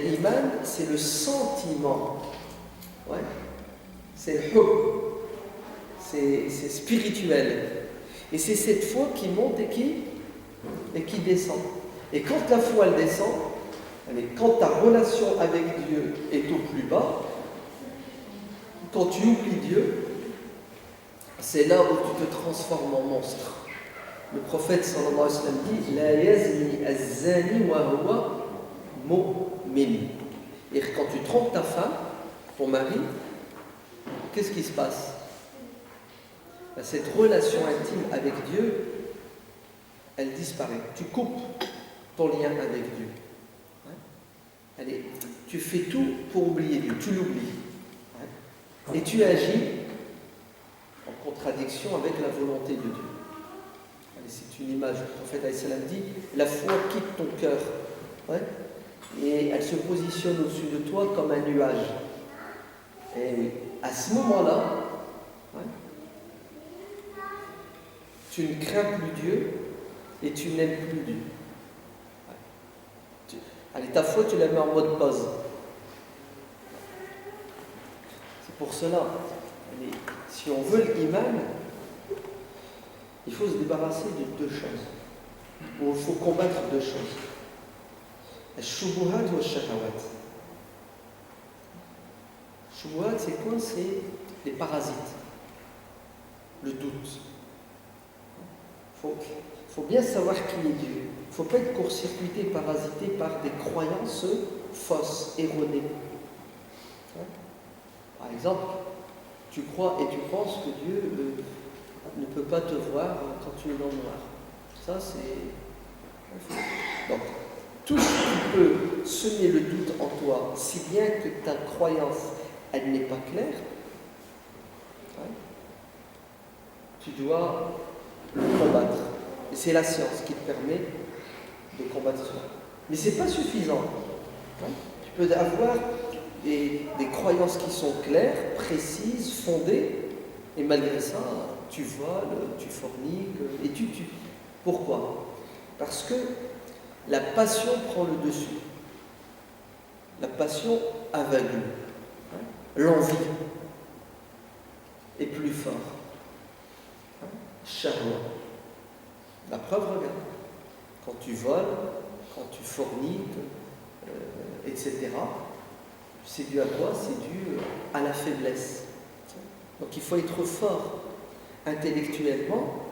L'iman, c'est le sentiment. Ouais. C'est le hub. C'est spirituel. Et c'est cette foi qui monte et qui descend. Et quand la foi elle descend, quand ta relation avec Dieu est au plus bas, quand tu oublies Dieu, c'est là où tu te transformes en monstre. Le prophète sallallahu alayhi wa sallam dit La yazni az-zani wa huwa mu'min. Et quand tu trompes ta femme, ton mari, qu'est-ce qui se passe? Cette relation intime avec Dieu, elle disparaît. Tu coupes ton lien avec Dieu. Allez, tu fais tout pour oublier Dieu, tu l'oublies. Et tu agis en contradiction avec la volonté de Dieu. Allez, c'est une image. Le prophète alayhi salam dit la foi quitte ton cœur. Ouais, et elle se positionne au-dessus de toi comme un nuage. Et à ce moment-là, tu ne crains plus Dieu et tu n'aimes plus Dieu. Allez, ta foi, tu la mets en mode pause. C'est pour cela Si on veut l'iman, il faut se débarrasser de deux choses. Ou il faut combattre deux choses. Al-shubuhat ou al-shahawat. Shubuhat, c'est quoi? C'est les parasites. Le doute. Il faut bien savoir qui est Dieu. Il ne faut pas être court-circuité, parasité par des croyances fausses, erronées. Par exemple, tu crois et tu penses que Dieu ne peut pas te voir quand tu es dans le noir. Ça, c'est... Donc, tout ce qui peut semer le doute en toi, si bien que ta croyance, elle n'est pas claire, tu dois le combattre. Et c'est la science qui te permet de combattre cela. Mais ce n'est pas suffisant. Tu peux avoir des croyances qui sont claires, précises, fondées, et malgré ça, tu voles, tu forniques, et tu tues. Pourquoi? Parce que la passion prend le dessus. La passion aveugle. L'envie est plus fort. Shahwa. La preuve, regarde. Quand tu voles, quand tu forniques, etc., c'est dû à quoi? C'est dû à la faiblesse. Donc il faut être fort intellectuellement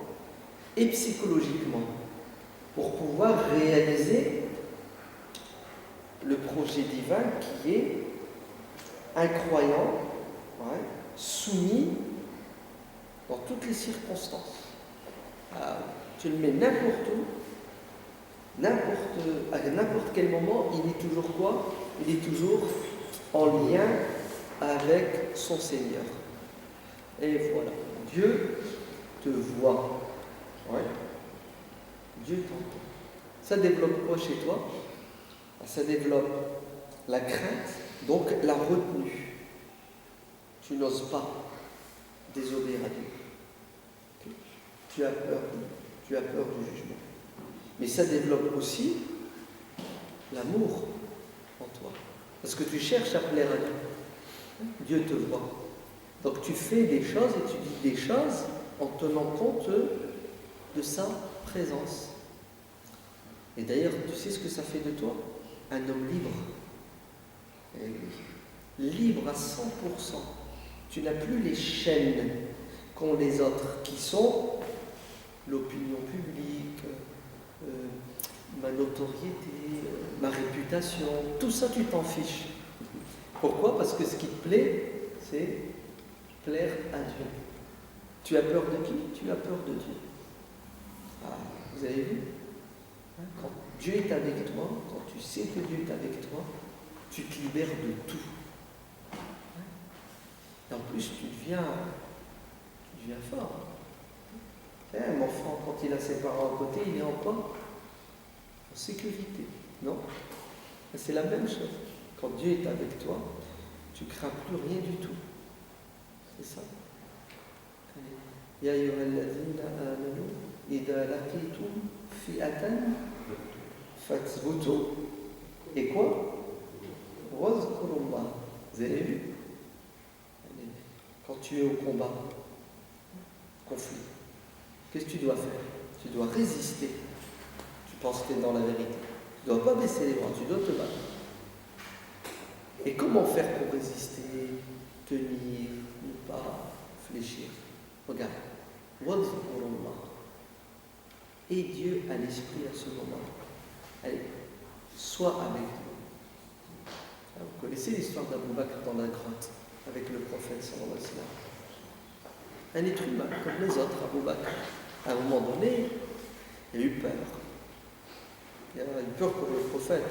et psychologiquement pour pouvoir réaliser le projet divin qui est incroyant, soumis dans toutes les circonstances. Alors, tu le mets n'importe où, à n'importe quel moment, il est toujours quoi? Il est toujours en lien avec son Seigneur. Et voilà, Dieu te voit. Ouais. Dieu t'entend. Ça développe quoi chez toi? Ça développe la crainte, donc la retenue. Tu n'oses pas désobéir à Dieu. Okay. Tu as peur du jugement. Mais ça développe aussi l'amour en toi. Parce que tu cherches à plaire à Dieu. Dieu te voit. Donc tu fais des choses et tu dis des choses en tenant compte de sa présence. Et d'ailleurs, tu sais ce que ça fait de toi? Un homme libre. Libre à 100%. Tu n'as plus les chaînes qu'ont les autres, qui sont l'opinion publique, ma notoriété, ma réputation. Tout ça, tu t'en fiches. Pourquoi? Parce que ce qui te plaît, c'est plaire à Dieu. Tu as peur de qui? Tu as peur de Dieu. Ah, vous avez vu? Quand Dieu est avec toi, quand tu sais que Dieu est avec toi, tu te libères de tout. Et en plus, tu deviens fort. Un enfant, quand il a ses parents à côté, il est en quoi? En sécurité, non? C'est la même chose. Quand Dieu est avec toi, tu ne crains plus rien du tout. C'est ça. Ya ayyuhalladhina amanu idha laqitum fi'atan fathbutu. Et quoi? Wazkurullah. Vous avez vu? Quand tu es au combat, conflit, qu'est-ce que tu dois faire? Tu dois résister. Tu penses que tu es dans la vérité. Tu ne dois pas baisser les bras, tu dois te battre. Et comment faire pour résister, tenir, ne pas fléchir? Regarde. Et Dieu a l'esprit à ce moment. Allez, sois avec nous. Vous connaissez l'histoire d'Abou Bakr dans la grotte avec le prophète sallallahu alayhi wa sallam. Un être humain comme les autres, Abou Bakr. À un moment donné, il a eu peur. Il a eu peur pour le prophète.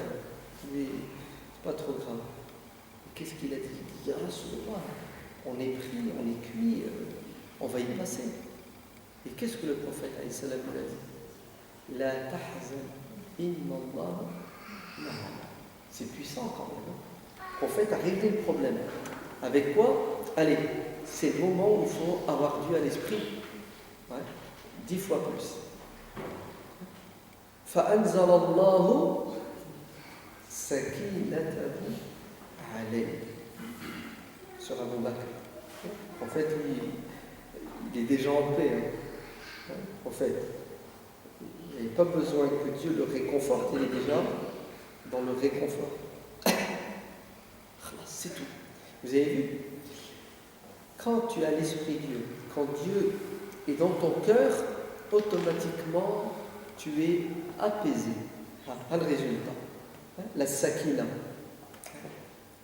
Mais c'est pas trop grave. Qu'est-ce qu'il a dit? Il dit, ah, Rasulallah, on est pris, on est cuit, on va y passer. Et qu'est-ce que le prophète a dit? La tahzan, inna Allah ma'ana. C'est puissant quand même. Le prophète a réglé le problème. Avec quoi? Allez, c'est le moment où il faut avoir Dieu à l'esprit. 10 fois plus. فَأَنْزَلَ اللَّهُ سَكِينَتَهُ عليه. Sur Abou Bakr. En fait, il est déjà en paix. En fait, il n'y a pas besoin que Dieu le réconforte. Il est déjà dans le réconfort. C'est tout. Vous avez vu? Quand tu as l'Esprit Dieu, quand Dieu est dans ton cœur, automatiquement, tu es apaisé. Le résultat. La sakina,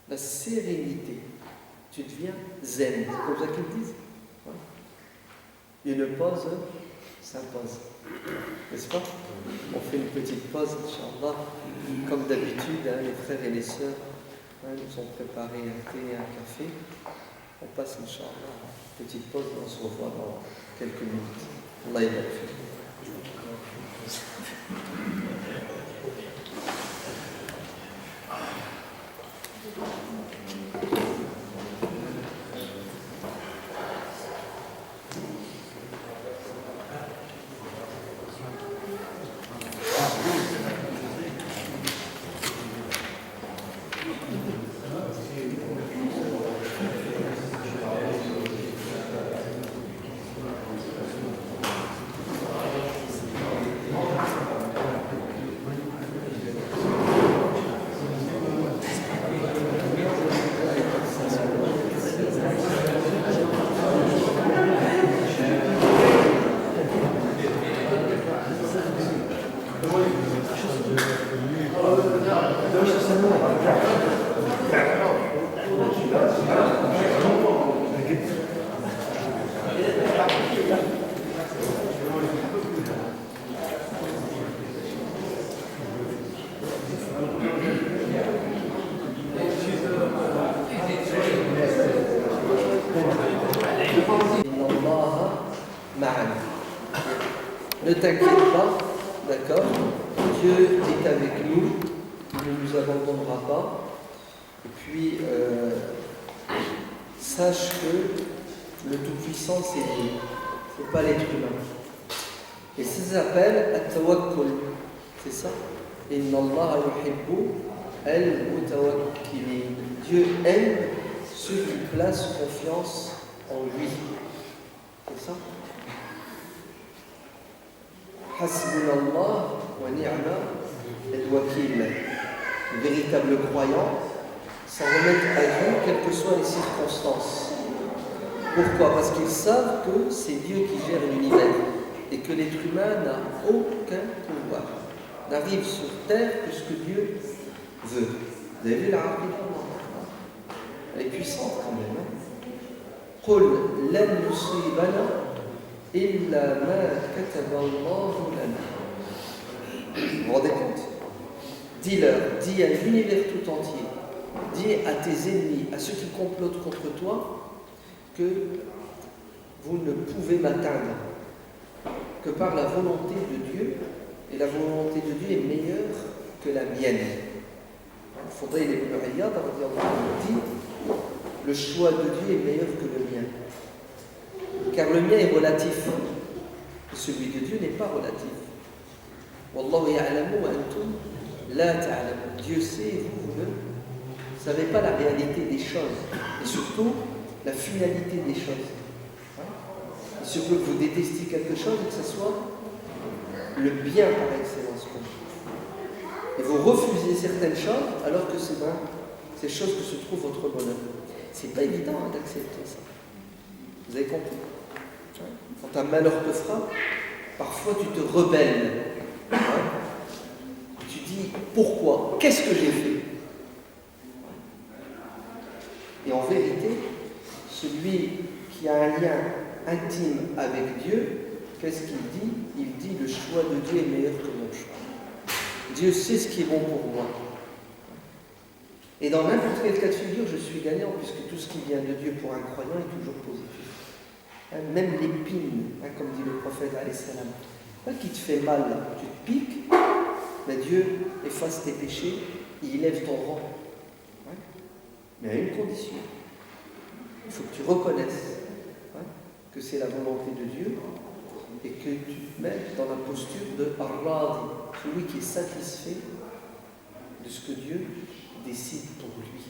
la sérénité. Tu deviens zen. C'est comme ça qu'ils disent. Une pause s'impose. N'est-ce pas? On fait une petite pause, Inch'Allah. Comme d'habitude, les frères et les sœurs nous ont préparé un thé et un café. On passe, Inch'Allah, une petite pause et on se revoit dans quelques minutes. Allah y Ne t'inquiète pas, d'accord? Dieu est avec nous, il ne nous abandonnera pas. Et puis, sache que le Tout-Puissant, c'est Dieu, ce n'est pas l'être humain. Et ça s'appelle at-tawakkul, c'est ça? Inna Allah yuhibbu al-mutawakkilin. Dieu aime ceux qui placent confiance en lui. C'est ça? Hasbunallah wa ni'ma al-wakil. Les véritables croyants s'en remettent à Dieu, quelles que soient les circonstances. Pourquoi? Parce qu'ils savent que c'est Dieu qui gère l'univers et que l'être humain n'a aucun pouvoir. N'arrive sur terre que ce que Dieu veut. Vous avez vu la rapide? Elle est puissante quand même. قُلْ لَنْ يُصِيبَنَا إِلَّا مَا كَتَبَ اللَّهُ لَنَا. Vous vous rendez compte? Dis-leur, dis à l'univers tout entier, dis à tes ennemis, à ceux qui complotent contre toi, que vous ne pouvez m'atteindre que par la volonté de Dieu, et la volonté de Dieu est meilleure que la mienne. Il faudrait les Ibn Riyad dit le choix de Dieu est meilleur que le mien. Car le mien est relatif, et celui de Dieu n'est pas relatif. Wallahu ya'lamu wa antum la ta'lamun. Dieu sait et vous ne savez pas la réalité des choses, et surtout la finalité des choses. Il se peut que vous détestiez quelque chose et que ce soit le bien par excellence. Et vous refusez certaines choses alors que c'est dans ces choses que se trouve votre bonheur. C'est pas évident d'accepter ça. Vous avez compris? Quand un malheur te frappe, parfois tu te rebelles. Tu dis pourquoi? Qu'est-ce que j'ai fait? Et en vérité, celui qui a un lien intime avec Dieu, qu'est-ce qu'il dit? Il dit le choix de Dieu est meilleur que mon choix. Dieu sait ce qui est bon pour moi. Et dans n'importe quel cas de figure, je suis gagnant, puisque tout ce qui vient de Dieu pour un croyant est toujours positif. Même l'épine, comme dit le prophète, qui te fait mal, tu te piques, mais Dieu efface tes péchés, il élève ton rang. Mais à une condition. Il faut que tu reconnaisses que c'est la volonté de Dieu et que tu te mettes dans la posture de Ar-Radi, celui qui est satisfait de ce que Dieu décide pour lui.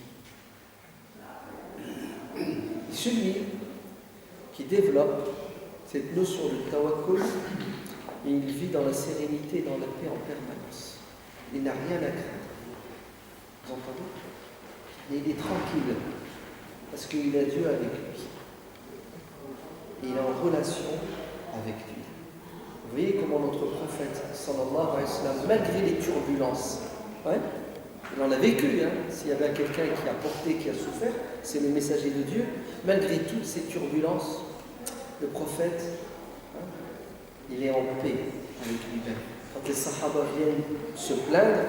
Et celui qui développe cette notion de tawakkul, et il vit dans la sérénité et dans la paix en permanence. Il n'a rien à craindre. Vous entendez? Et il est tranquille, parce qu'il a Dieu avec lui. Et il est en relation avec lui. Vous voyez comment notre prophète, sallallahu alayhi wa sallam, malgré les turbulences, il en a vécu, s'il y avait quelqu'un qui a porté, qui a souffert, c'est le messager de Dieu. Malgré toutes ces turbulences, le prophète, il est en paix avec lui-même. Quand les sahaba viennent se plaindre,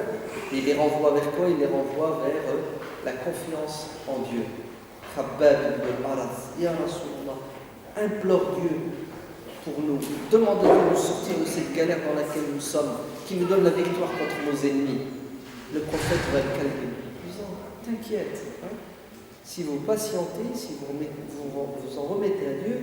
il les renvoie vers quoi? Il les renvoie vers la confiance en Dieu. Khabbab ibn al-Araz, Ya Rasulallah, implore Dieu pour nous, demandez de nous sortir de cette galère dans laquelle nous sommes, qui nous donne la victoire contre nos ennemis. Le prophète va le calmer. T'inquiète, si vous patientez, si vous en remettez à Dieu,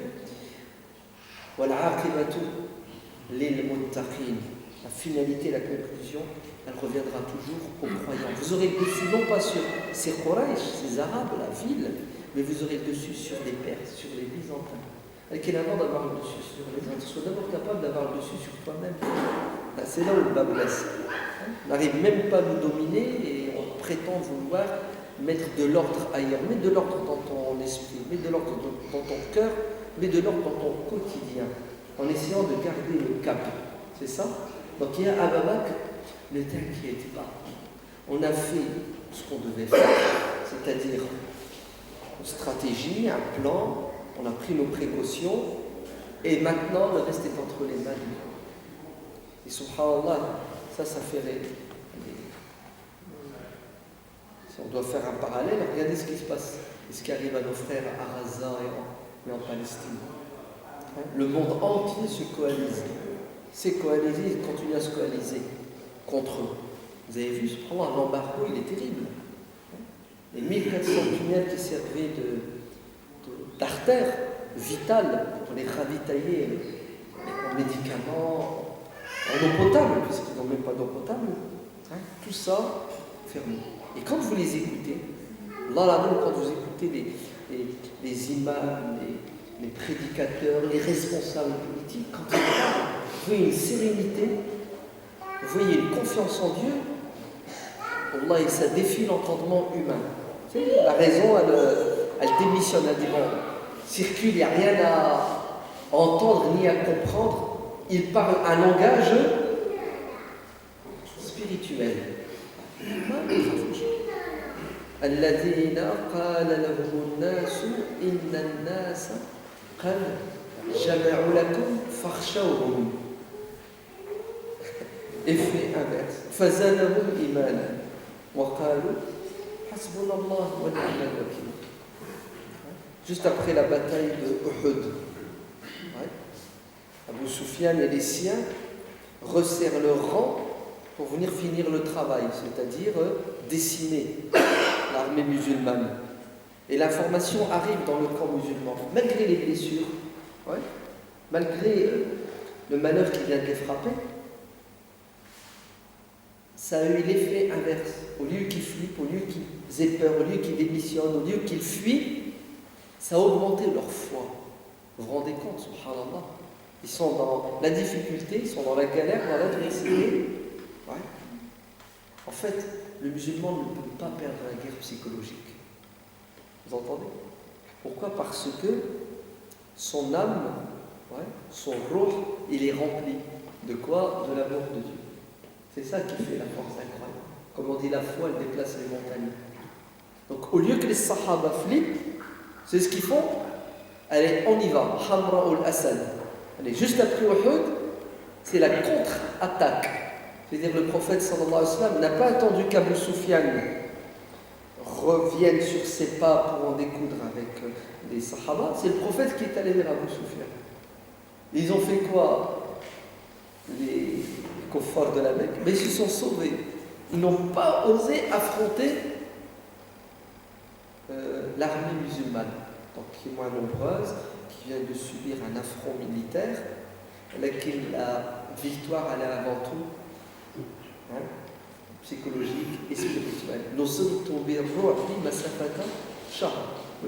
la finalité, la conclusion, elle reviendra toujours aux croyants. Vous aurez le dessus non pas sur ces Quraysh, ces Arabes, la ville, mais vous aurez le dessus sur les Perses, sur les Byzantins. Quel avant d'avoir le dessus sur les autres, sois d'abord capable d'avoir le dessus sur toi-même. C'est là où le bas blesse. On n'arrive même pas à nous dominer et on prétend vouloir mettre de l'ordre ailleurs. Mets de l'ordre dans ton esprit, mets de l'ordre dans ton cœur, mets de l'ordre dans ton quotidien, en essayant de garder le cap. C'est ça? Donc il y a Abu Bakr, ne t'inquiète pas. On a fait ce qu'on devait faire, c'est-à-dire une stratégie, un plan. On a pris nos précautions et maintenant le reste est entre les mains de Dieu. Et subhanallah, ça fait rêver. Si on doit faire un parallèle, regardez ce qui se passe et ce qui arrive à nos frères à Gaza et en Palestine. Le monde entier se coalise. S'est coalisé, il continue à se coaliser contre eux. Vous avez vu, subhanallah, l'embargo, il est terrible. Les 1400 tunnels qui servaient d'artère vitale pour les ravitailler en médicaments, en eau potable, puisqu'ils n'ont même pas d'eau potable, tout ça fermé. Et quand vous les écoutez, là, quand vous écoutez les imams, les prédicateurs, les responsables politiques, quand ils parlent, vous voyez une sérénité, vous voyez une confiance en Dieu, Allah, et ça défie l'entendement humain. La raison, elle démissionne, elle dit bon, circule, il n'y a rien à entendre ni à comprendre. Il parle un langage spirituel. الذين قال لهم الناس إن الناس قد جمعوا لكم فاخشوهم. Effet inverse. فزادهم إيمانا وقالوا حسبنا الله ونعم الوكيل. Juste après la bataille de Uhud, Abu Sufyan et les siens resserrent leur rang pour venir finir le travail, c'est-à-dire décimer l'armée musulmane. Et l'information arrive dans le camp musulman, malgré les blessures, malgré le malheur qui vient de les frapper. Ça a eu l'effet inverse. Au lieu qu'ils flippent, au lieu qu'ils aient peur, au lieu qu'ils démissionnent, au lieu qu'ils fuient, ça a augmenté leur foi. Vous vous rendez compte, subhanallah? Ils sont dans la difficulté, ils sont dans la galère, dans l'adversité. En fait, le musulman ne peut pas perdre la guerre psychologique. Vous entendez? Pourquoi? Parce que son âme, son ruh, il est rempli. De quoi? De l'amour de Dieu. C'est ça qui fait la force incroyable. Comme on dit, la foi, elle déplace les montagnes. Donc, au lieu que les sahaba flippent, c'est ce qu'ils font. Allez, on y va. Hamra al-Asad. Allez, juste après Uhud, c'est la contre-attaque. C'est-à-dire le prophète sallallahu alayhi wa sallam n'a pas attendu qu'Abu Sufyan revienne sur ses pas pour en découdre avec les sahaba. C'est le prophète qui est allé vers Abu Sufyan. Ils ont fait quoi? Les kuffars de la Mecque, mais ils se sont sauvés. Ils n'ont pas osé affronter l'armée musulmane, donc qui est moins nombreuse, qui vient de subir un affront militaire, laquelle la victoire elle est avant tout psychologique et spirituelle. Le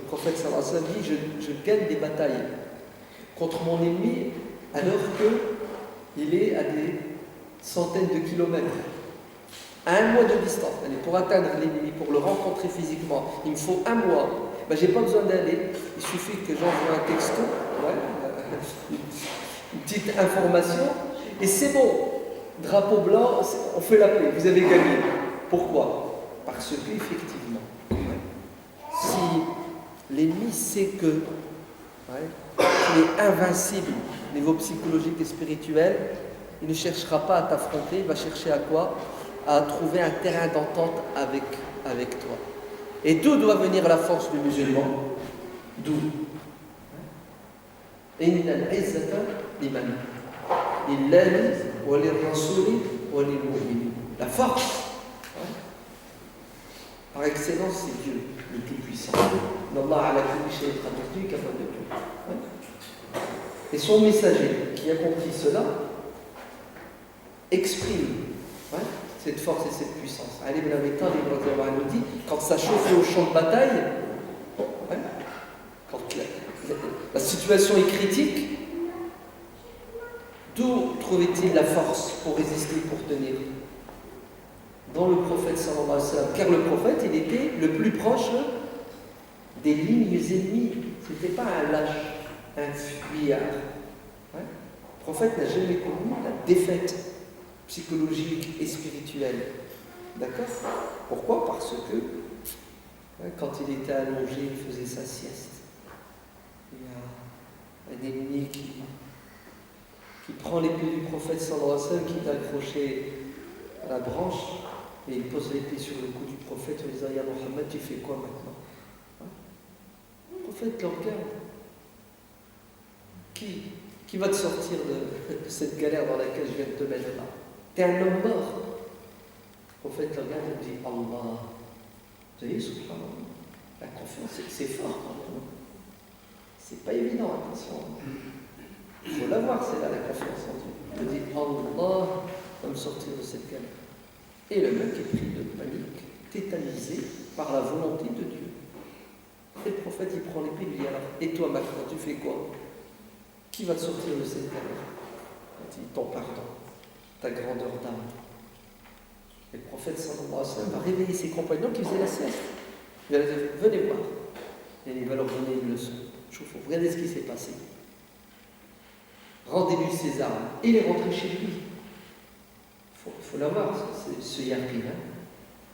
prophète sallallahu alayhi wa sallam dit je gagne des batailles contre mon ennemi alors qu'il est à des centaines de kilomètres, à 1 mois de distance. Allez, pour atteindre l'ennemi, pour le rencontrer physiquement, il me faut 1 mois. Ben, je n'ai pas besoin d'aller, il suffit que j'envoie un texto, une petite information, et c'est bon. Drapeau blanc, on fait la paix, vous avez gagné. Pourquoi? Parce qu'effectivement, si l'ennemi sait qu'il est invincible au niveau psychologique et spirituel, il ne cherchera pas à t'affronter, il va chercher à quoi? À trouver un terrain d'entente avec toi. Et d'où doit venir la force du musulman? D'où? Inna al-izzata liman lillahi wa lirrasuli wa lilmu'minin. La force, par excellence, c'est Dieu, le Tout-Puissant. Allah ala kulli shay'in qadir, capable de tout. Et son messager, qui a compris cela, exprime cette force et cette puissance. Ali ibn Abi Talib nous dit, quand ça chauffe au champ de bataille, quand la situation est critique, d'où trouvait-il la force pour résister, pour tenir? Dans le prophète sallallahu alayhi wa sallam. Car le prophète, il était le plus proche des lignes ennemies. Ce n'était pas un lâche, un fuyard. Le prophète n'a jamais connu la défaite psychologique et spirituelle. D'accord? Pourquoi? Parce que quand il était allongé, il faisait sa sieste. Il y a un ennemi qui prend l'épée du prophète sallallahu alayhi wa sallam, qui est accroché à la branche, et il pose l'épée sur le cou du prophète en disant: Ya Mohammed, tu fais quoi maintenant? Le prophète le regarde. Qui va te sortir de cette galère dans laquelle je viens de te mettre là? T'es un homme mort. Le prophète le regarde et dit: Allah. Vous voyez, subhanallah, la confiance, c'est fort quand même. C'est pas évident, attention. Il faut l'avoir, c'est là la confiance en Dieu. Il dit: Allah va me sortir de cette galère. Et le mec est pris de panique, tétanisé par la volonté de Dieu. Et le prophète, il prend l'épée et lui dit: alors, et toi maintenant, tu fais quoi? Qui va te sortir de cette galère? Il dit: ton pardon, ta grandeur d'âme. Et le prophète sallallahu alayhi wa sallam va réveiller ses compagnons qui faisaient la sieste. Il va leur dire: venez voir. Et il va leur donner une leçon. Regardez ce qui s'est passé. Rendez-lui ses armes. Et il est rentré chez lui. Il faut l'avoir, ce yaqin,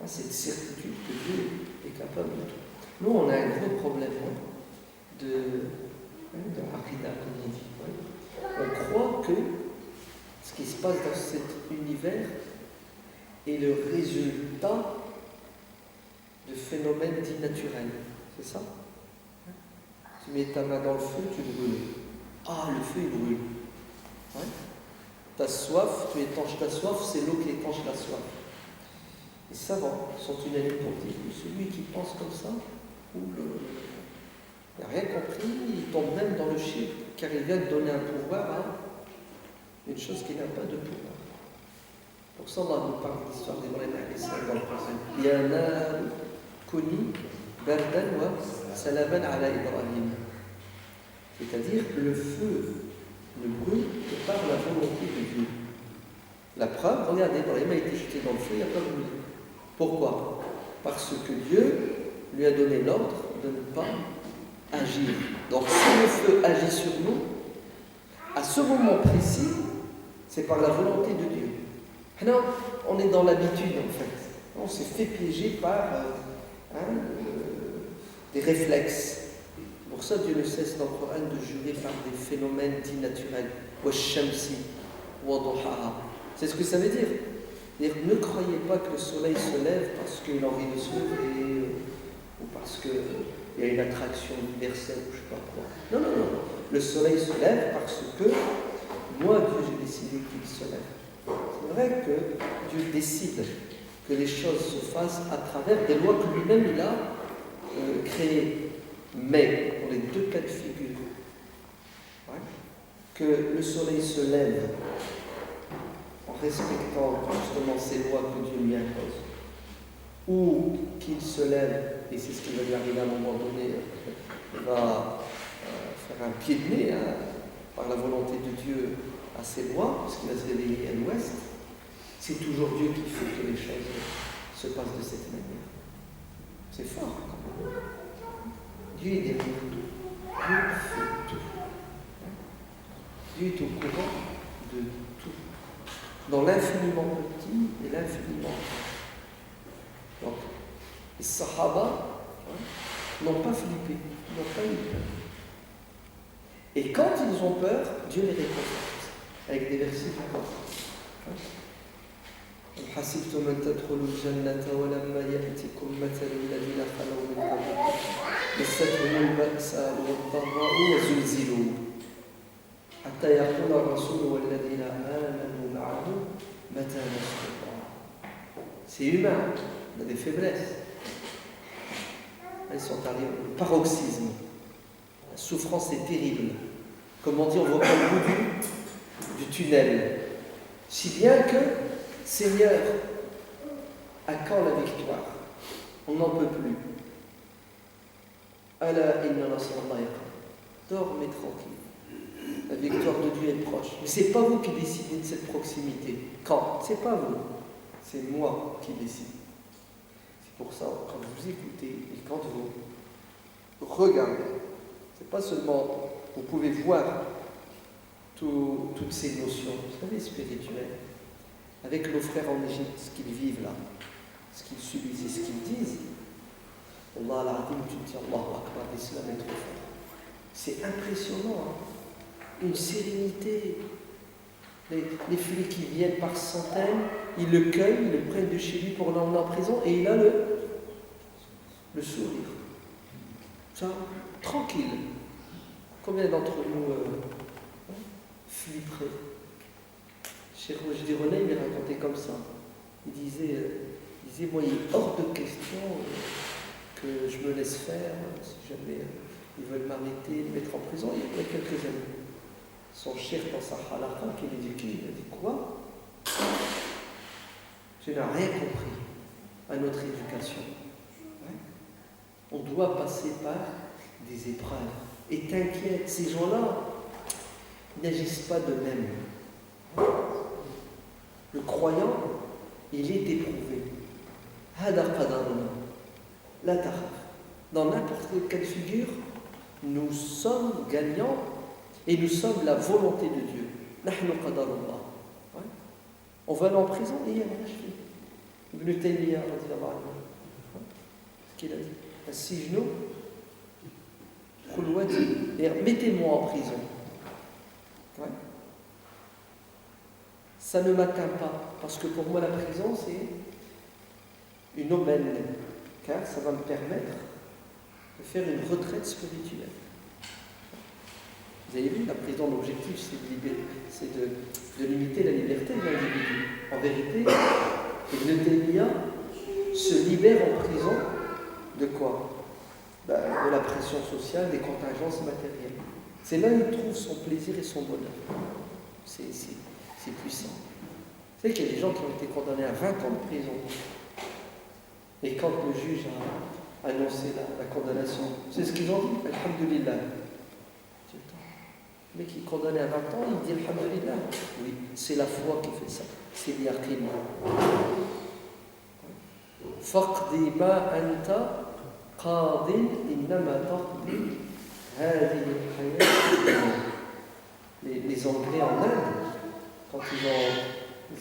cette certitude que Dieu est capable de tout. Nous, on a un gros problème de aqida, comme on dit. On croit que ce qui se passe dans cet univers est le résultat de phénomènes dits naturels. C'est ça? Tu mets ta main dans le feu, tu brûles. Ah, le feu, il brûle. Ta soif, tu étanches ta soif, c'est l'eau qui étanche la soif. Les savants sont unanimes pour dire que celui qui pense comme ça, il n'a rien compris, il tombe même dans le shirk, car il vient de donner un pouvoir à une chose qui n'a pas de pouvoir. Pour ça, Allah nous parle de l'histoire d'Ibrahim dans le Coran. Il y en a connu, bardan wa salaman ala Ibrahim. C'est-à-dire que le feu ne brûle que par la volonté de Dieu. La preuve, regardez, Ibrahim a été jeté dans le feu, il n'a pas brûlé. Pourquoi? Parce que Dieu lui a donné l'ordre de ne pas agir. Donc si le feu agit sur nous, à ce moment précis, c'est par la volonté de Dieu. Non, on est dans l'habitude en fait. On s'est fait piéger par des réflexes. Pour ça, Dieu ne cesse dans le Coran de jurer par des phénomènes dits naturels. Washamsi, waduhaha. C'est ce que ça veut dire. C'est-à-dire, ne croyez pas que le soleil se lève parce qu'il a envie de se lever ou parce qu'il y a une attraction universelle ou je ne sais pas quoi. Non, non, non. Le soleil se lève parce que moi, Dieu, j'ai décidé qu'il se lève. C'est vrai que Dieu décide que les choses se fassent à travers des lois que lui-même il a créées. Mais, pour les deux cas de figure, que le soleil se lève en respectant justement ces lois que Dieu lui impose, ou qu'il se lève, et c'est ce qui va lui arriver à un moment donné, il va faire un pied de nez, par la volonté de Dieu à ses lois, parce qu'il va se réveiller à l'ouest, c'est toujours Dieu qui fait que les choses se passent de cette manière. C'est fort quand même. Dieu est derrière tout. Dieu fait tout. Dieu est au courant de tout. Dans l'infiniment petit et l'infiniment grand. Donc, les Sahaba n'ont pas flippé, n'ont pas eu peur. Et quand ils ont peur, Dieu les réconforte avec des versets du Coran. حسبتم أن تدخلوا الجنة ولما يأتكم مثل الذين خلوا من قبلكم مستهم البأساء والضراء وزلزلوا حتى يقول الرسول والذين آمنوا معه متى نصر الله. C'est humain, on a des faiblesses. Ils sont arrivés au paroxysme. La souffrance est terrible. Comme on dit, on voit pas le bout du tunnel. Si bien que, Seigneur, à quand la victoire? On n'en peut plus. Ala inna nasrallahi qad. Dormez tranquille. La victoire de Dieu est proche. Mais ce n'est pas vous qui décidez de cette proximité. Quand? C'est pas vous. C'est moi qui décide. C'est pour ça, quand vous écoutez et quand vous regardez, c'est pas seulement, vous pouvez voir toutes ces notions, vous savez, spirituelles, avec nos frères en Égypte, ce qu'ils vivent là, ce qu'ils subissent et ce qu'ils disent. Allah al-Adim, tu te dis, Allahu Akbar, l'islam est trop fort. C'est impressionnant, hein. Une sérénité. Les flics qui viennent par centaines, ils le cueillent, ils le prennent de chez lui pour l'emmener en prison et il a le sourire. Ça, tranquille. Combien d'entre nous flipperaient? Cheikh Moujdi René, il est raconté comme ça. Il disait moi, il est hors de question que je me laisse faire, si jamais ils veulent m'arrêter, me mettre en prison. Il y a quelques années. Son chef dans sa halakha, qui l'éduquait, il a dit quoi? Tu n'as rien compris à notre éducation. Ouais. On doit passer par des épreuves. Et t'inquiète, ces gens-là n'agissent pas de même. Le croyant, il est éprouvé. Hada qadaruna, la takhaf. Dans n'importe quel cas de figure, nous sommes gagnants et nous sommes la volonté de Dieu. Nahnu qadarullah. Ouais. On va aller en prison et il y a un chef. Ibn Taymiyyah, ce qu'il a dit. As-sijnu khulwati. Mettez-moi en prison. Ouais. Ça ne m'atteint pas, parce que pour moi la prison c'est une aubaine, car ça va me permettre de faire une retraite spirituelle. Vous avez vu, la prison, l'objectif c'est de limiter la liberté de l'individu. En vérité, Ibn Taymiyyah se libère en prison de quoi? De la pression sociale, des contingences matérielles. C'est là où il trouve son plaisir et son bonheur. C'est puissant. Vous savez qu'il y a des gens qui ont été condamnés à 20 ans de prison. Et quand le juge a annoncé la condamnation, c'est ce qu'ils ont dit, Alhamdulillah. Le mec qui est condamné à 20 ans, il dit Alhamdulillah. Oui, c'est la foi qui fait ça. C'est l'yaqin. Faqdi ma anta qadin innama taqdi hadihi al-hayat. Les Anglais en Inde, quand ils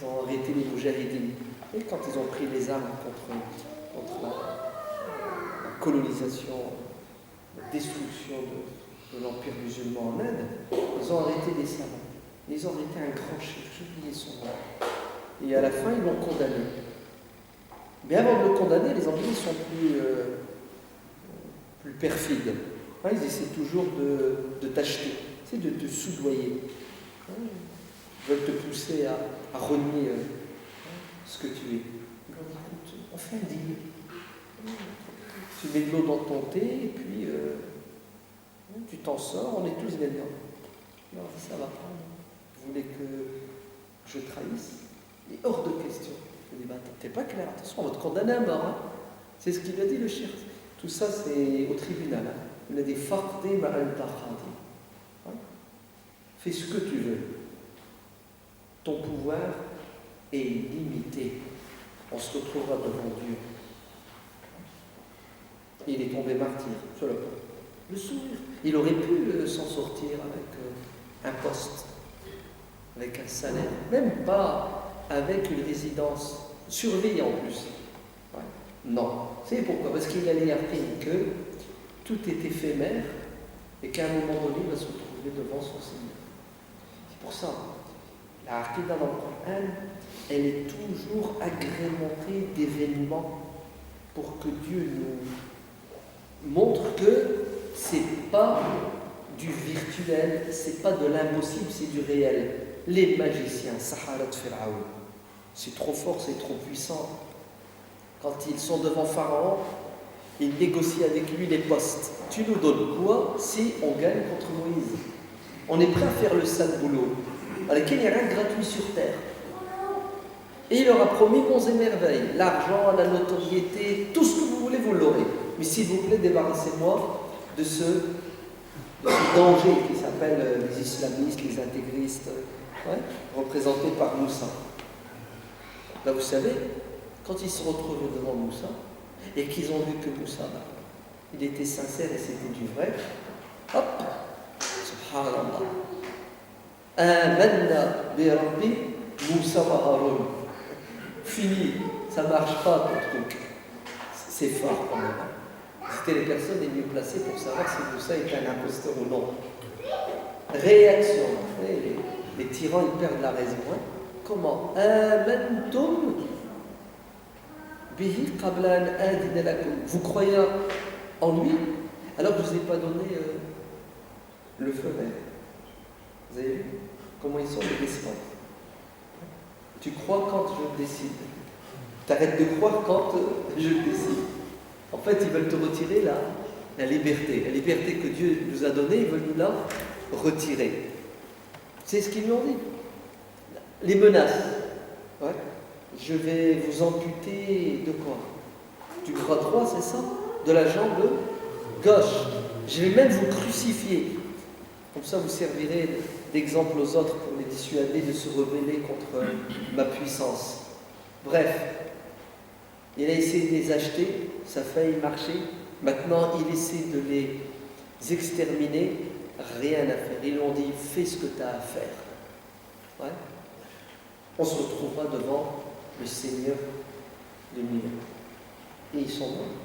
ont arrêté les moujahidines, et quand ils ont pris les armes contre la colonisation, la destruction de l'Empire musulman en Inde, ils ont arrêté des savants. Ils ont arrêté un grand chef, j'ai oublié son nom. Et à la fin, ils l'ont condamné. Mais avant de le condamner, les Anglais sont plus perfides. Hein, ils essaient toujours de t'acheter, c'est de te soudoyer. Ils veulent te pousser à renier ce que tu es. On fait un deal. Tu mets de l'eau dans ton thé et puis tu t'en sors, on est tous gagnants. Non, ça va pas. Vous voulez que je trahisse? Il est hors de question. Je dis, bah, t'es pas clair, attention, on va te condamner à mort. Hein. C'est ce qu'il a dit le shir. Tout ça, c'est au tribunal. Hein. Il a dit, faqdi ma anta khadi. Fais fais ce que tu veux. Ton pouvoir est limité. On se retrouvera devant Dieu. Il est tombé martyr, cela. Le sourire. Il aurait pu s'en sortir avec un poste, avec un salaire, même pas avec une résidence surveillée en plus. Ouais. Non. C'est pourquoi? Parce qu'il allait appris que tout est éphémère et qu'à un moment donné, il va se retrouver devant son Seigneur. C'est pour ça, la Aqidah dans le Coran, elle est toujours agrémentée d'événements pour que Dieu nous montre que c'est pas du virtuel, c'est pas de l'impossible, c'est du réel. Les magiciens, Saharat Fir'aoun, c'est trop fort, c'est trop puissant. Quand ils sont devant Pharaon, ils négocient avec lui les postes. Tu nous donnes quoi si on gagne contre Moïse? On est prêt à faire le sale boulot, à laquelle il n'y a rien de gratuit sur terre. Et il leur a promis bons et merveilles, l'argent, la notoriété, tout ce que vous voulez, vous l'aurez. Mais s'il vous plaît, débarrassez-moi de ce danger qui s'appelle les islamistes, les intégristes, représentés par Moussa. Là, vous savez, quand ils se retrouvent devant Moussa, et qu'ils ont vu que Moussa, il était sincère et c'était du vrai, hop, subhanallah, amanna bi rabbi Moussa wa Haroun. Fini, ça ne marche pas ton truc. C'est fort quand même. C'était les personnes les mieux placées pour savoir si Moussa était un imposteur ou non. Réaction. Les tyrans, ils perdent la raison. Hein. Comment? Amantum bihi qabla an adina lakum. Vous croyez en lui alors que je ne vous ai pas donné le feu vert. Vous avez vu comment ils sont les despotes? Tu crois quand je décide. T'arrêtes de croire quand je décide. En fait, ils veulent te retirer la liberté. La liberté que Dieu nous a donnée, ils veulent nous la retirer. C'est ce qu'ils nous ont dit. Les menaces. Ouais. Je vais vous amputer de quoi? Du bras droit, c'est ça? De la jambe gauche. Je vais même vous crucifier. Comme ça, vous servirez d'exemple aux autres pour les dissuader de se rebeller contre ma puissance. Bref, il a essayé de les acheter, ça a failli marcher. Maintenant, il essaie de les exterminer, rien à faire. Ils lui ont dit, fais ce que tu as à faire. Ouais. On se retrouvera devant le Seigneur de l'univers. Et ils sont morts?